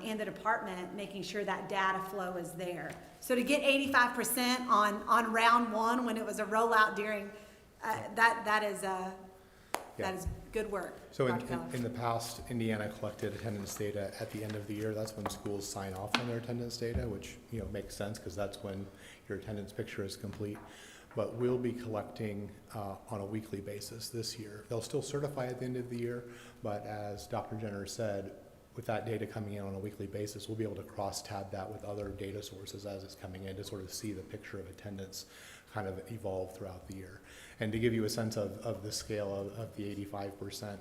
and the department, making sure that data flow is there. So to get 85% on round one when it was a rollout during, that is good work. So in the past, Indiana collected attendance data at the end of the year. That's when schools sign off on their attendance data, which makes sense because that's when your attendance picture is complete. But we'll be collecting on a weekly basis this year. They'll still certify at the end of the year, but as Dr. Jenner said, with that data coming in on a weekly basis, we'll be able to cross-tab that with other data sources as it's coming in to sort of see the picture of attendance kind of evolve throughout the year. And to give you a sense of the scale of the 85%,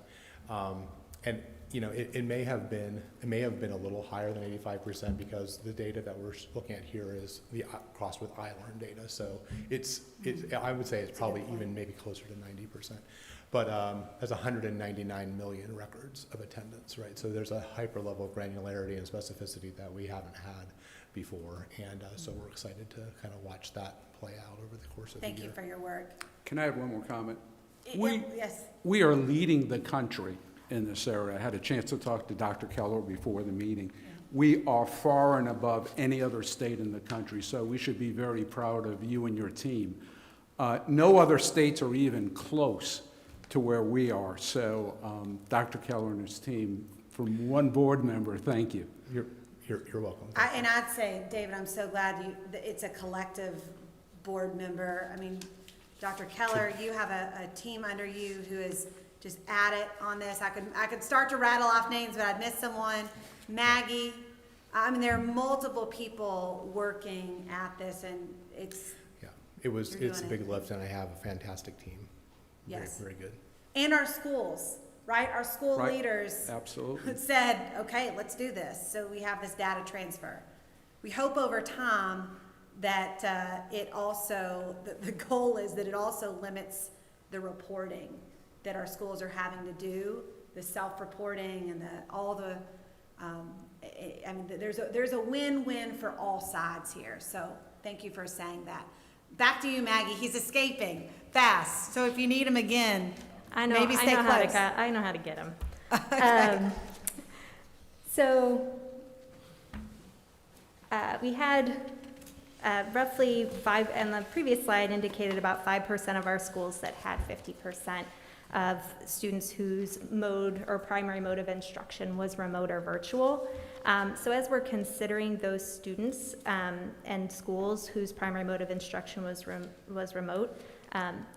and it may have been a little higher than 85% because the data that we're looking at here is the crossed with iLearn data. So I would say it's probably even maybe closer to 90%. But there's 199 million records of attendance, right? So there's a hyper level of granularity and specificity that we haven't had before. And so we're excited to kind of watch that play out over the course of the year. Thank you for your work. Can I have one more comment? Yes. We are leading the country in this area. I had a chance to talk to Dr. Keller before the meeting. We are far and above any other state in the country, so we should be very proud of you and your team. No other states are even close to where we are. So Dr. Keller and his team, from one board member, thank you. You're welcome. And I'd say, David, I'm so glad it's a collective board member. I mean, Dr. Keller, you have a team under you who is just at it on this. I could start to rattle off names, but I'd miss someone. Maggie, I mean, there are multiple people working at this, and it's a big lift, and I have a fantastic team. Yes. Very, very good. And our schools, right? Our school Right. leaders Absolutely. said, okay, let's do this. So we have this data transfer. We hope over time that it also, the goal is that it also limits the reporting that our schools are having to do, the self-reporting and I mean, there's a win-win for all sides here. So thank you for saying that. Back to you, Maggie. He's escaping fast. So if you need him again, maybe stay close. I know how to get him. Okay. So we had roughly and the previous slide indicated about 5% of our schools that had 50%. of students whose mode or primary mode of instruction was remote or virtual. So as we're considering those students and schools whose primary mode of instruction was remote,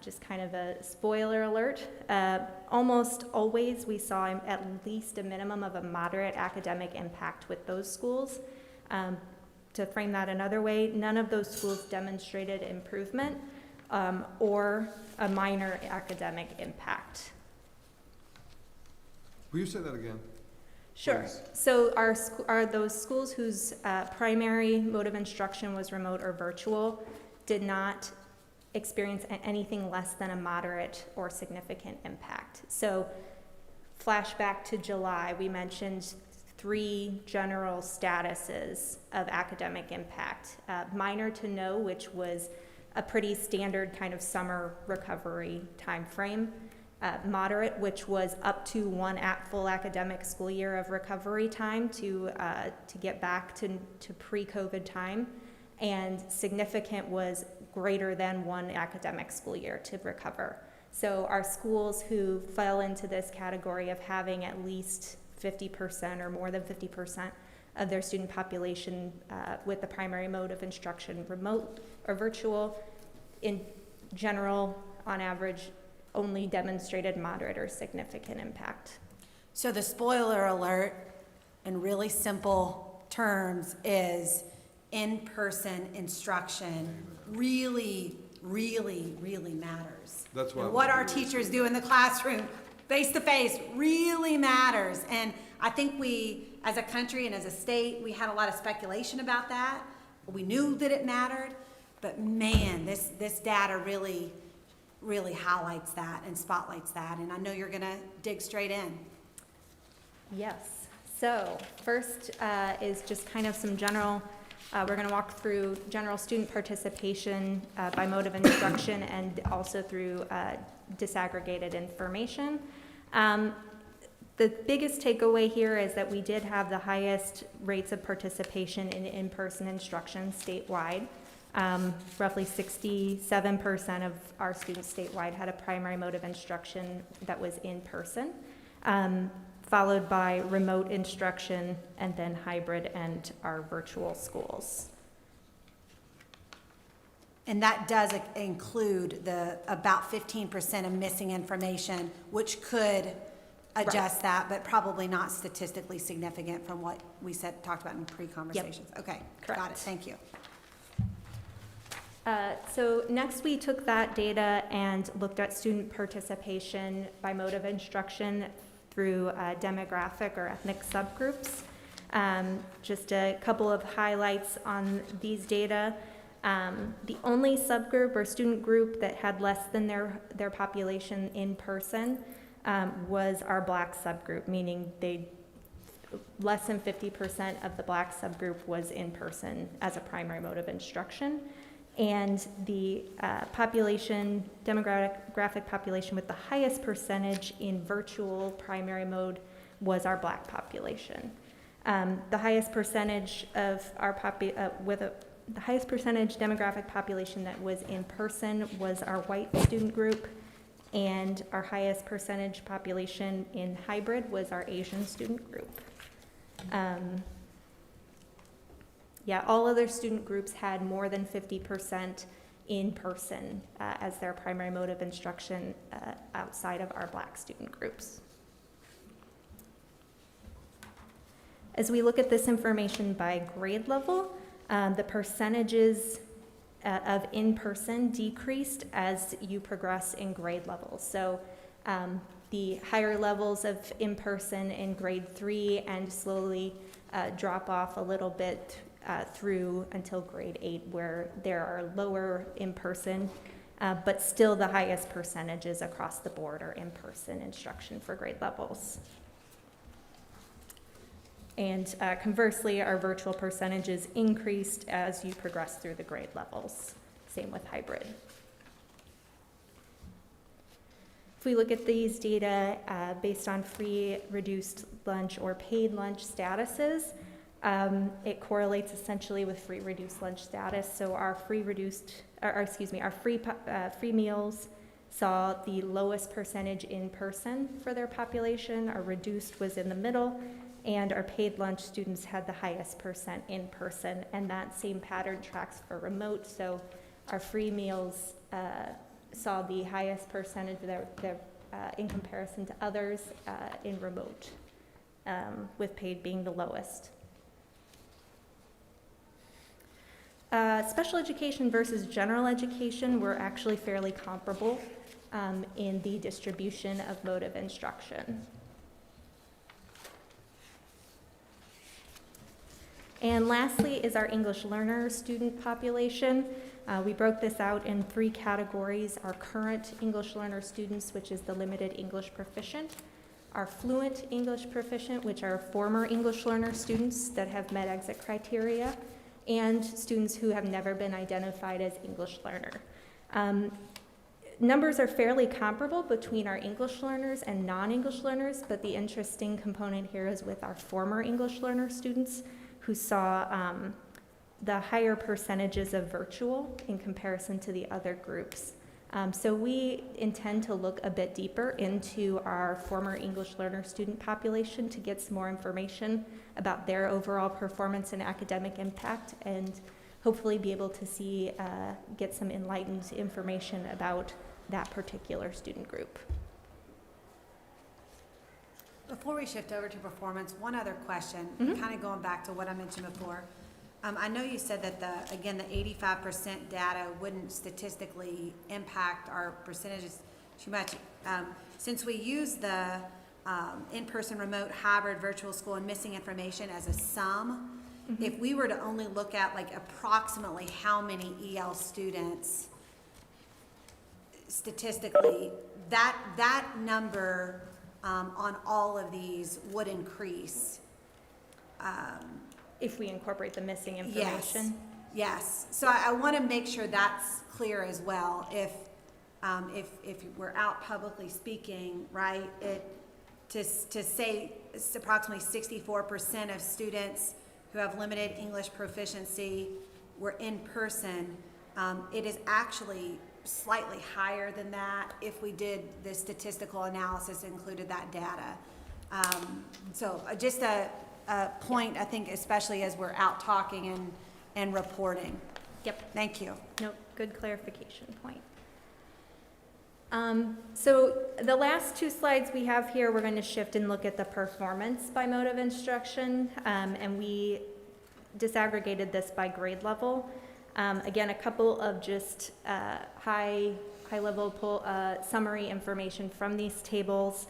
just kind of a spoiler alert, almost always we saw at least a minimum of a moderate academic impact with those schools. To frame that another way, none of those schools demonstrated improvement or a minor academic impact. Will you say that again? Sure. Please. So are those schools whose primary mode of instruction was remote or virtual did not experience anything less than a moderate or significant impact. So flashback to July, we mentioned 3 general statuses of academic impact. Minor to no, which was a pretty standard kind of summer recovery time frame. Moderate, which was up to 1 full academic school year of recovery time to get back to pre-COVID time. And significant was greater than 1 academic school year to recover. So our schools who fell into this category of having at least 50% or more than 50% of their student population with the primary mode of instruction remote or virtual, in general, on average, only demonstrated moderate or significant impact. So the spoiler alert, in really simple terms, is in-person instruction really, really, really matters. That's And what our teachers do in the classroom, face-to-face, really matters. And I think we, as a country and as a state, we had a lot of speculation about that. We knew that it mattered, but man, this data really highlights that and spotlights that. And I know you're gonna dig straight in. Yes. So first is just kind of some general, we're going to walk through general student participation by mode of instruction and also through disaggregated information. The biggest takeaway here is that we did have the highest rates of participation in in-person instruction statewide. Roughly 67% of our students statewide had a primary mode of instruction that was in person, followed by remote instruction, and then hybrid and our virtual schools. And that does include the about 15% of missing information, which could adjust that, but probably not statistically significant from what we talked about in pre-conversations. Yep. Okay, correct. Got it, thank you. So next we took that data and looked at student participation by mode of instruction through demographic or ethnic subgroups. Just a couple of highlights on these data. The only subgroup or student group that had less than their population in person was our Black subgroup, meaning less than 50% of the Black subgroup was in person as a primary mode of instruction. And the demographic population with the highest percentage in virtual primary mode was our Black population. The highest percentage of our the highest percentage demographic population that was in person was our white student group, and our highest percentage population in hybrid was our Asian student group. All other student groups had more than 50% in person as their primary mode of instruction outside of our Black student groups. As we look at this information by grade level, the percentages of in-person decreased as you progress in grade levels. So the higher levels of in-person in grade 3 and slowly drop off a little bit through until grade 8, where there are lower in-person, but still the highest percentages across the board are in-person instruction for grade levels. And conversely, our virtual percentages increased as you progress through the grade levels. Same with hybrid. If we look at these data based on free, reduced lunch, or paid lunch statuses, it correlates essentially with free, reduced lunch status. So our free, reduced, our free meals saw the lowest percentage in person for their population. Our reduced was in the middle, and our paid lunch students had the highest percent in person, and that same pattern tracks for remote. So our free meals saw the highest percentage in comparison to others in remote, with paid being the lowest. Special education versus general education were actually fairly comparable in the distribution of mode of instruction. And lastly is our English learner student population. We broke this out in 3 categories: our current English learner students, which is the limited English proficient; our fluent English proficient, which are former English learner students that have met exit criteria; and students who have never been identified as English learner. Numbers are fairly comparable between our English learners and non-English learners, but the interesting component here is with our former English learner students, who saw the higher percentages of virtual in comparison to the other groups. So we intend to look a bit deeper into our former English learner student population to get some more information about their overall performance and academic impact, and hopefully be able to get some enlightened information about that particular student group. Before we shift over to performance, one other question, kind of going back to what I mentioned before. I know you said that the 85% data wouldn't statistically impact our percentages too much. Since we use the in-person, remote, hybrid, virtual school, and missing information as a sum, if we were to only look at like approximately how many EL students statistically, that number on all of these would increase. If we incorporate the missing information? Yes. So I want to make sure that's clear as well. If we're out publicly speaking, right, to say it's approximately 64% of students who have limited English proficiency were in person, it is actually slightly higher than that if we did the statistical analysis and included that data. So just a point, I think, especially as we're out talking and reporting. Yep. Thank you. No, good clarification point. So the last 2 slides we have here, we're going to shift and look at the performance by mode of instruction, and we disaggregated this by grade level. Again, a couple of just high-level summary information from these tables.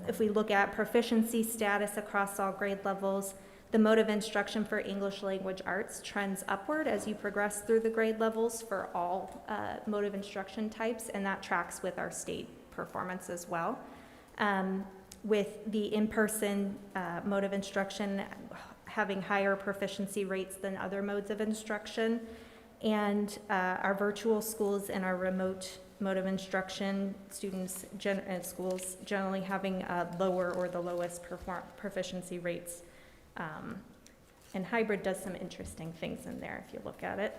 If we look at proficiency status across all grade levels, the mode of instruction for English language arts trends upward as you progress through the grade levels for all mode of instruction types, and that tracks with our state performance as well. With the in-person mode of instruction having higher proficiency rates than other modes of instruction, and our virtual schools and our remote mode of instruction students schools generally having lower or the lowest proficiency rates. And hybrid does some interesting things in there if you look at it.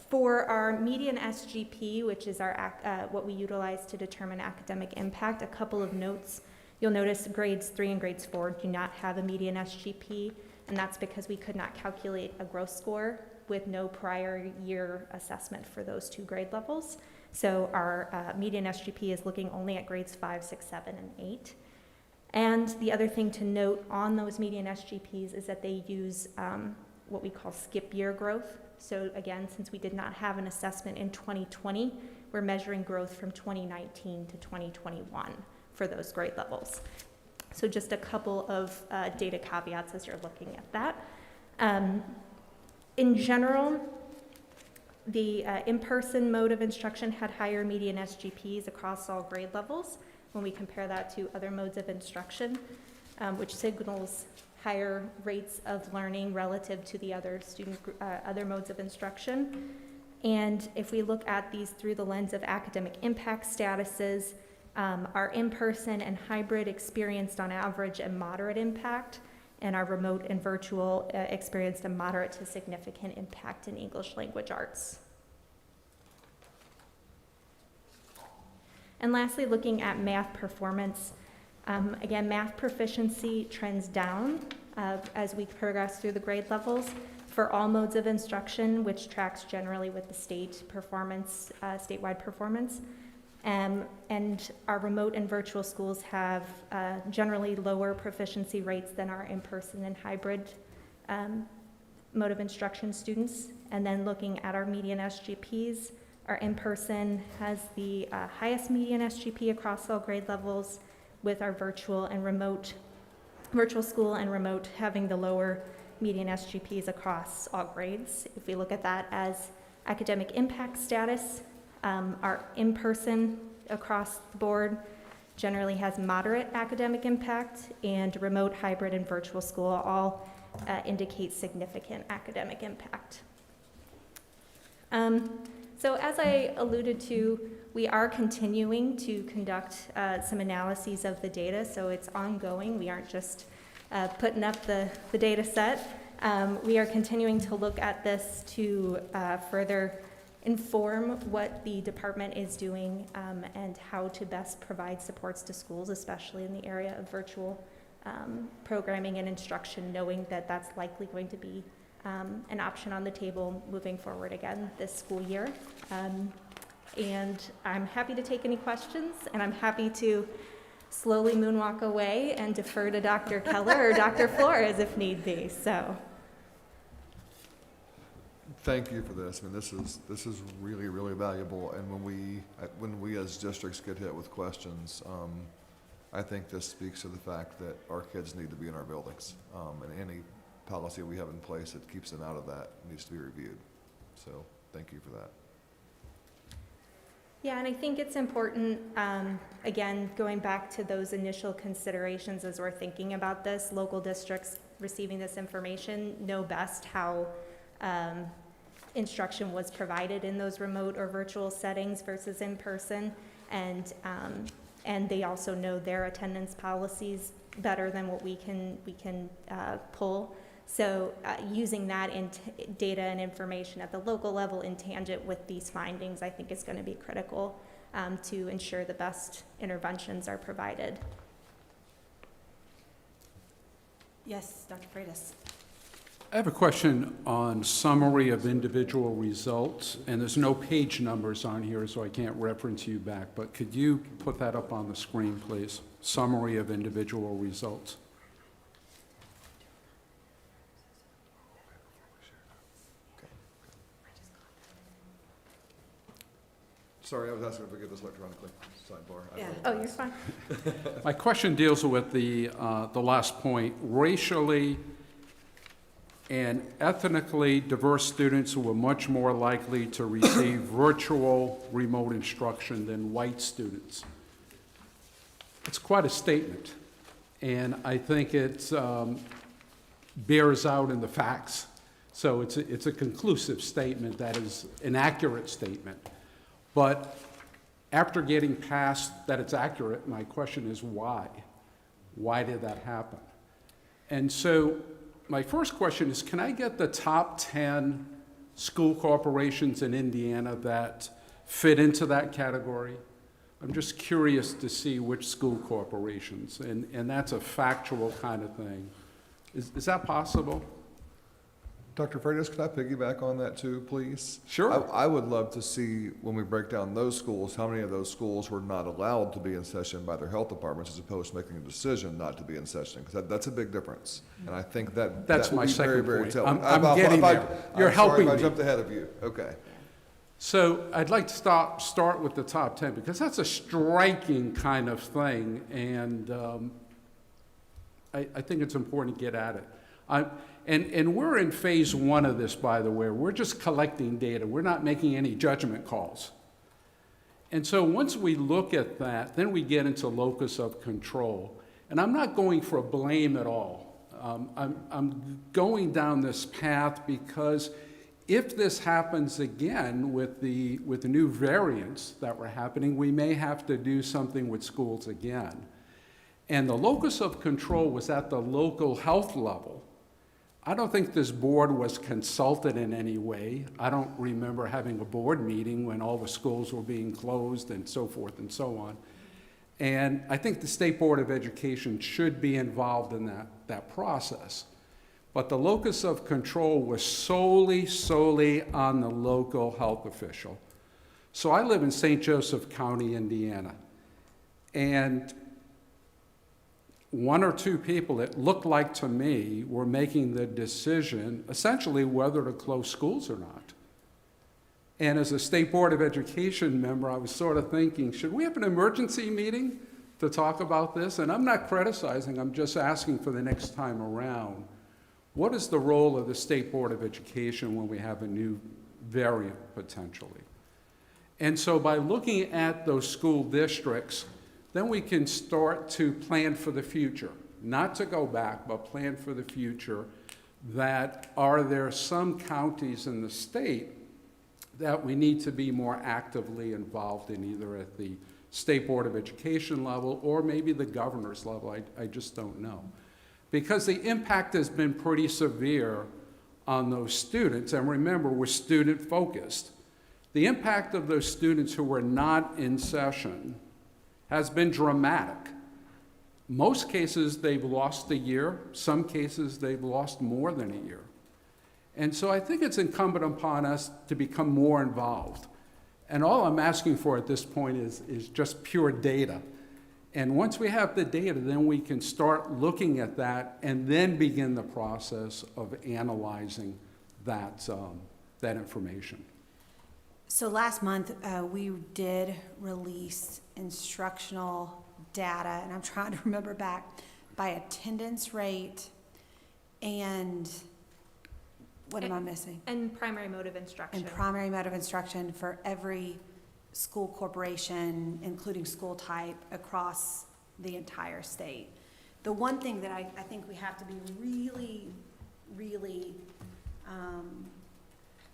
For our median SGP, which is our what we utilize to determine academic impact, a couple of notes. You'll notice grades 3 and grades 4 do not have a median SGP, and that's because we could not calculate a gross score with no prior year assessment for those 2 grade levels. So our median SGP is looking only at grades 5, 6, 7, and 8. And the other thing to note on those median SGPs is that they use what we call skip year growth. So again, since we did not have an assessment in 2020, we're measuring growth from 2019 to 2021 for those grade levels. So just a couple of data caveats as you're looking at that. In general, the in-person mode of instruction had higher median SGPs across all grade levels when we compare that to other modes of instruction, which signals higher rates of learning relative to the other other modes of instruction. And if we look at these through the lens of academic impact statuses, our in-person and hybrid experienced on average a moderate impact, and our remote and virtual experienced a moderate to significant impact in English language arts. And lastly, looking at math performance. Again, math proficiency trends down as we progress through the grade levels for all modes of instruction, which tracks generally with the state performance, statewide performance. And our remote and virtual schools have generally lower proficiency rates than our in-person and hybrid mode of instruction students. And then looking at our median SGPs, our in-person has the highest median SGP across all grade levels, with our virtual school and remote having the lower median SGPs across all grades. If we look at that as academic impact status, our in-person across the board generally has moderate academic impact, and remote, hybrid, and virtual school all indicate significant academic impact. So as I alluded to, we are continuing to conduct some analyses of the data, so it's ongoing. We aren't just putting up the data set. We are continuing to look at this to further inform what the department is doing and how to best provide supports to schools, especially in the area of virtual programming and instruction, knowing that that's likely going to be an option on the table moving forward again this school year. And I'm happy to take any questions, and I'm happy to slowly moonwalk away and defer to Dr. Keller or Dr. Flores if need be. So, Thank you for this. I mean, this is really, really valuable. And when we as districts get hit with questions, I think this speaks to the fact that our kids need to be in our buildings, and any policy we have in place that keeps them out of that needs to be reviewed. So, thank you for that. yeah, and I think it's important, again, going back to those initial considerations as we're thinking about this, local districts receiving this information know best how instruction was provided in those remote or virtual settings versus in person, and they also know their attendance policies better than what we can pull. So using that data and information at the local level in tangent with these findings, I think is going to be critical to ensure the best interventions are provided. Yes, Dr. Freitas. I have a question on summary of individual results, and there's no page numbers on here, so I can't reference you back, but could you put that up on the screen, please? Summary of individual results. Sorry, I was asking if we could get this electronically. Sidebar. Yeah. Oh, you're fine. My question deals with the last point, racially and ethnically diverse students were much more likely to receive virtual remote instruction than white students. It's quite a statement, and I think it bears out in the facts. So it's a conclusive statement that is an accurate statement. But after getting past that it's accurate, my question is why? Why did that happen? And so my first question is, can I get the top 10 school corporations in Indiana that fit into that category? I'm just curious to see which school corporations, and that's a factual kind of thing. Is that possible? Dr. Freitas, could I piggyback on that too, please? Sure. I would love to see, when we break down those schools, how many of those schools were not allowed to be in session by their health departments as opposed to making a decision not to be in session, because that's a big difference. And I think That's that my would be second very, very point. telling. I'm getting there. You're helping I'm sorry if I me. jumped ahead of you. Okay. So I'd like to start with the top 10, because that's a striking kind of thing, and I think it's important to get at it. And we're in phase 1 of this, by the way. We're just collecting data. We're not making any judgment calls. And so once we look at that, then we get into locus of control. And I'm not going for blame at all. I'm going down this path because if this happens again with the new variants that were happening, we may have to do something with schools again. And the locus of control was at the local health level. I don't think this board was consulted in any way. I don't remember having a board meeting when all the schools were being closed and so forth and so on. And I think the State Board of Education should be involved in that process. But the locus of control was solely on the local health official. So I live in St. Joseph County, Indiana. And one or two people, it looked like to me, were making the decision essentially whether to close schools or not. And as a State Board of Education member, I was sort of thinking, should we have an emergency meeting to talk about this? And I'm not criticizing, I'm just asking for the next time around, what is the role of the State Board of Education when we have a new variant potentially? And so by looking at those school districts, then we can start to plan for the future, not to go back, but plan for the future. That are there some counties in the state that we need to be more actively involved in, either at the State Board of Education level or maybe the governor's level? I just don't know. Because the impact has been pretty severe on those students, and remember, we're student focused. The impact of those students who were not in session has been dramatic. Most cases, they've lost a year. Some cases, they've lost more than a year. And so I think it's incumbent upon us to become more involved. And all I'm asking for at this point is just pure data. And once we have the data, then we can start looking at that and then begin the process of analyzing that information. So last month, we did release instructional data, and I'm trying to remember back, by attendance rate and what am I missing? And primary mode of instruction. And primary mode of instruction for every school corporation, including school type, across the entire state. The one thing that I think we have to be really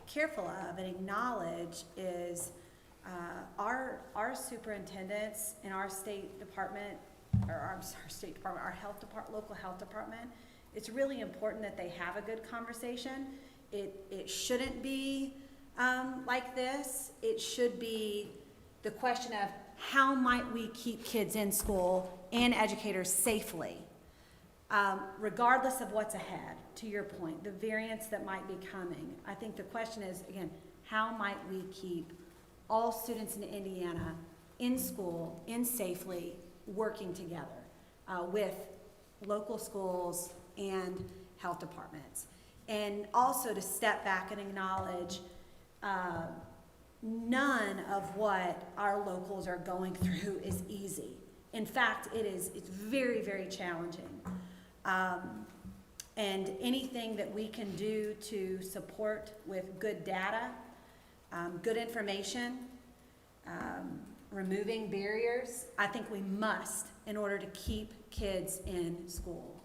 careful of and acknowledge is our superintendents in our state department, our health department, local health department, it's really important that they have a good conversation. It shouldn't be like this. It should be the question of how might we keep kids in school and educators safely, regardless of what's ahead, to your point, the variants that might be coming. I think the question is, again, how might we keep all students in Indiana in school, in safely, working together with local schools and health departments. And also to step back and acknowledge none of what our locals are going through is easy. In fact, it's very challenging. And anything that we can do to support with good data, good information, removing barriers, I think we must in order to keep kids in school.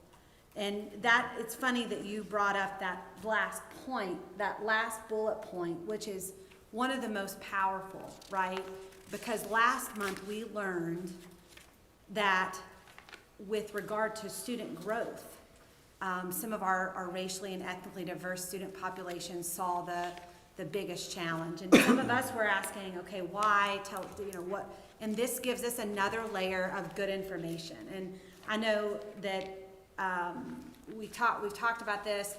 And it's funny that you brought up that last point, that last bullet point, which is one of the most powerful, right? Because last month we learned that with regard to student growth, some of our racially and ethnically diverse student populations saw the biggest challenge. And some of us were asking, okay, why, what, and this gives us another layer of good information. And I know that we've talked about this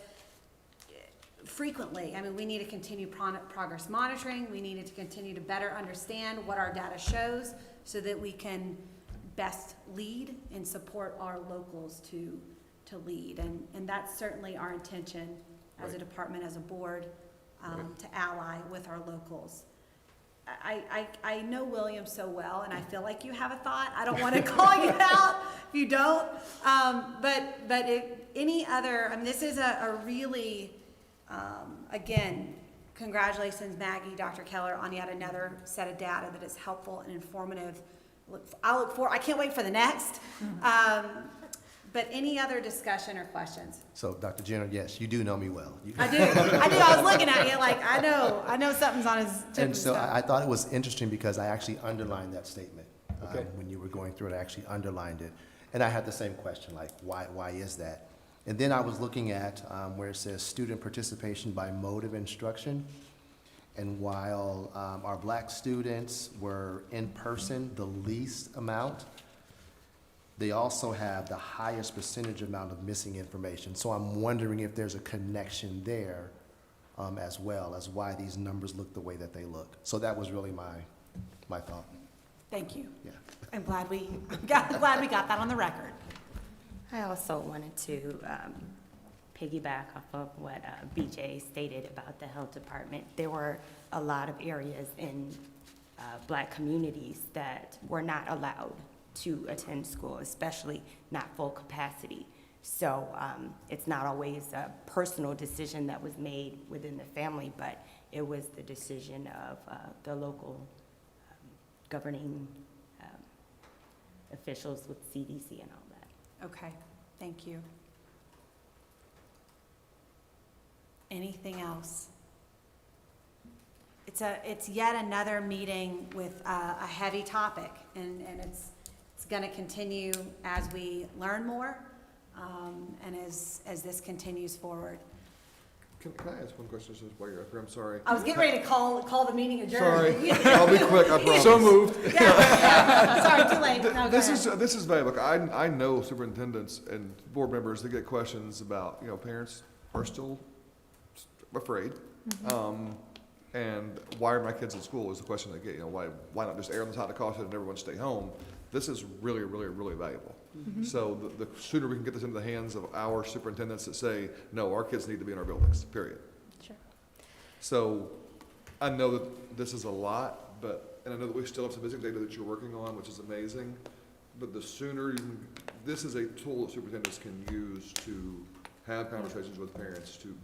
frequently. I mean, we need to continue progress monitoring. We needed to continue to better understand what our data shows so that we can best lead and support our locals to lead. And that's certainly our intention as a department, as a board, to ally with our locals. I know William so well, and I feel like you have a thought. I don't want to call you out if you don't. Any other, I mean, this is a really, again, congratulations, Maggie, Dr. Keller, on yet another set of data that is helpful and informative. I can't wait for the next. But any other discussion or questions? So, Dr. Jenner, yes, you do know me well. I do. I was looking at you like, I know something's on his tip. And so I thought it was interesting because I actually underlined that statement. Okay. When you were going through it, I actually underlined it. And I had the same question, like, why is that? And then I was looking at where it says student participation by mode of instruction. And while our black students were in person the least amount, they also have the highest percentage amount of missing information. So I'm wondering if there's a connection there as well as why these numbers look the way that they look. So that was really my thought. Thank you. Yeah. I'm glad we got that on the record. I also wanted to piggyback off of what BJ stated about the health department. There were a lot of areas in Black communities that were not allowed to attend school, especially not full capacity. So it's not always a personal decision that was made within the family, but it was the decision of the local governing officials with CDC and all that. Okay, thank you. Anything else? It's yet another meeting with a heavy topic, and it's going to continue as we learn more, and as this continues forward. Can I ask one question just while you're up here? I'm sorry. I was getting ready to call the meeting adjourned. Sorry, I'll be quick, I promise. So moved. Yeah. Sorry, too late. No, This go ahead. is valuable. Look, I know superintendents and board members that get questions about, parents are still afraid. And why are my kids in school is the question they get, why not just err on the side of caution and everyone stay home? This is really, really, really valuable. So the sooner we can get this into the hands of our superintendents that say, no, our kids need to be in our buildings, period. Sure. So I know that this is a lot, and I know that we still have some missing data that you're working on, which is amazing. But the sooner this is a tool that superintendents can use to have conversations with parents to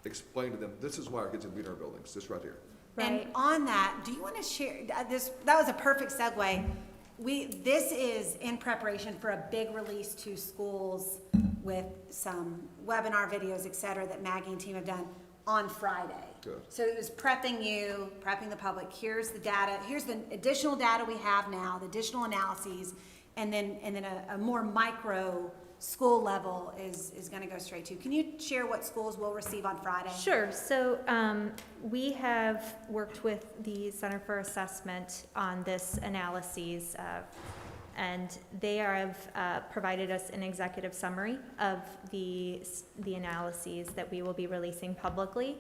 explain to them, this is why our kids need to be in our buildings, this right here. And on that, do you want to share this? That was a perfect segue. This is in preparation for a big release to schools with some webinar videos, et cetera, that Maggie and team have done on Friday. Good. So it was prepping the public. Here's the data. Here's the additional data we have now, the additional analyses, and then a more micro school level is going to go straight to. Can you share what schools will receive on Friday? Sure. So we have worked with the Center for Assessment on this analyses, and they have provided us an executive summary of the analyses that we will be releasing publicly,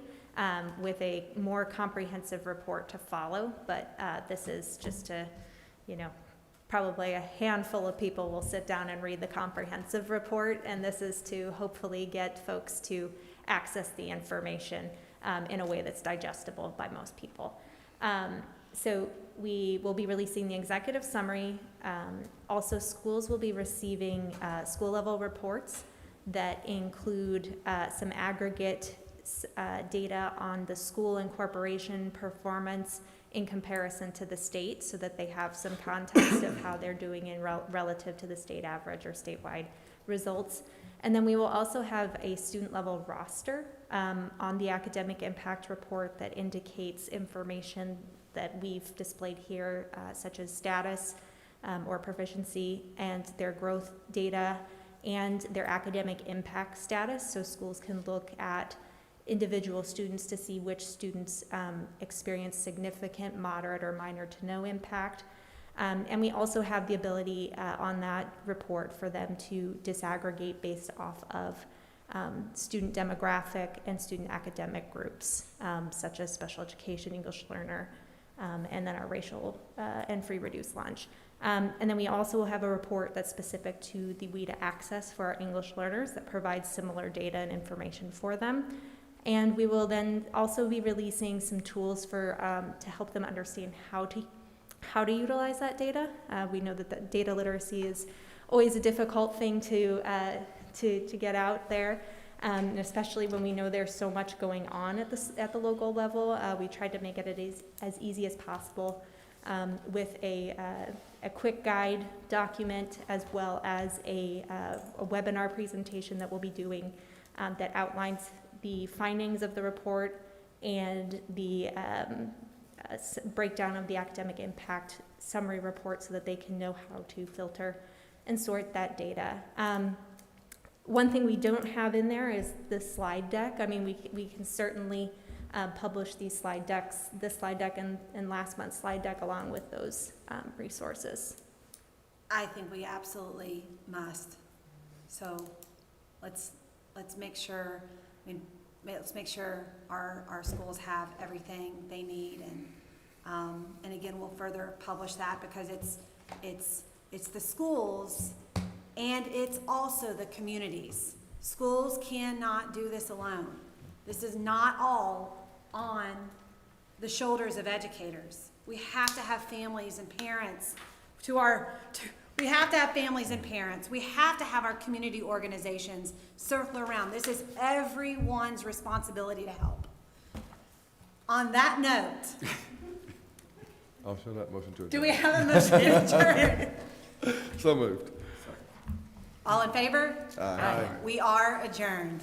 with a more comprehensive report to follow. But this is just to, probably a handful of people will sit down and read the comprehensive report, and this is to hopefully get folks to access the information in a way that's digestible by most people. So we will be releasing the executive summary. Also, schools will be receiving school-level reports that include some aggregate data on the school and corporation performance in comparison to the state, so that they have some context of how they're doing in relative to the state average or statewide results. And then we will also have a student level roster on the academic impact report that indicates information that we've displayed here, such as status or proficiency, and their growth data and their academic impact status, so schools can look at individual students to see which students experience significant, moderate, or minor to no impact. And we also have the ability on that report for them to disaggregate based off of student demographic and student academic groups, such as special education, English learner, and then our racial and free reduced lunch. And then we also will have a report that's specific to the WIDA access for our English learners that provides similar data and information for them. And we will then also be releasing some tools for to help them understand how to utilize that data. We know that the data literacy is always a difficult thing to get out there, and especially when we know there's so much going on at the local level. We tried to make it as easy as possible with a quick guide document, as well as a webinar presentation that we'll be doing that outlines the findings of the report and the breakdown of the academic impact summary report, so that they can know how to filter and sort that data. One thing we don't have in there is the slide deck. I mean, we can certainly publish these slide decks, this slide deck and last month's slide deck along with those resources. I think we absolutely must. So let's make sure, let's make sure our schools have everything they need, and again, we'll further publish that because it's the schools and it's also the communities. Schools cannot do this alone. This is not all on the shoulders of educators. We have to have families and parents we have to have families and parents. We have to have our community organizations circle around. This is everyone's responsibility to help. On that note, I'll show that motion to adjourn. do we have a motion to adjourn? So moved. All in favor? Aye. We are adjourned.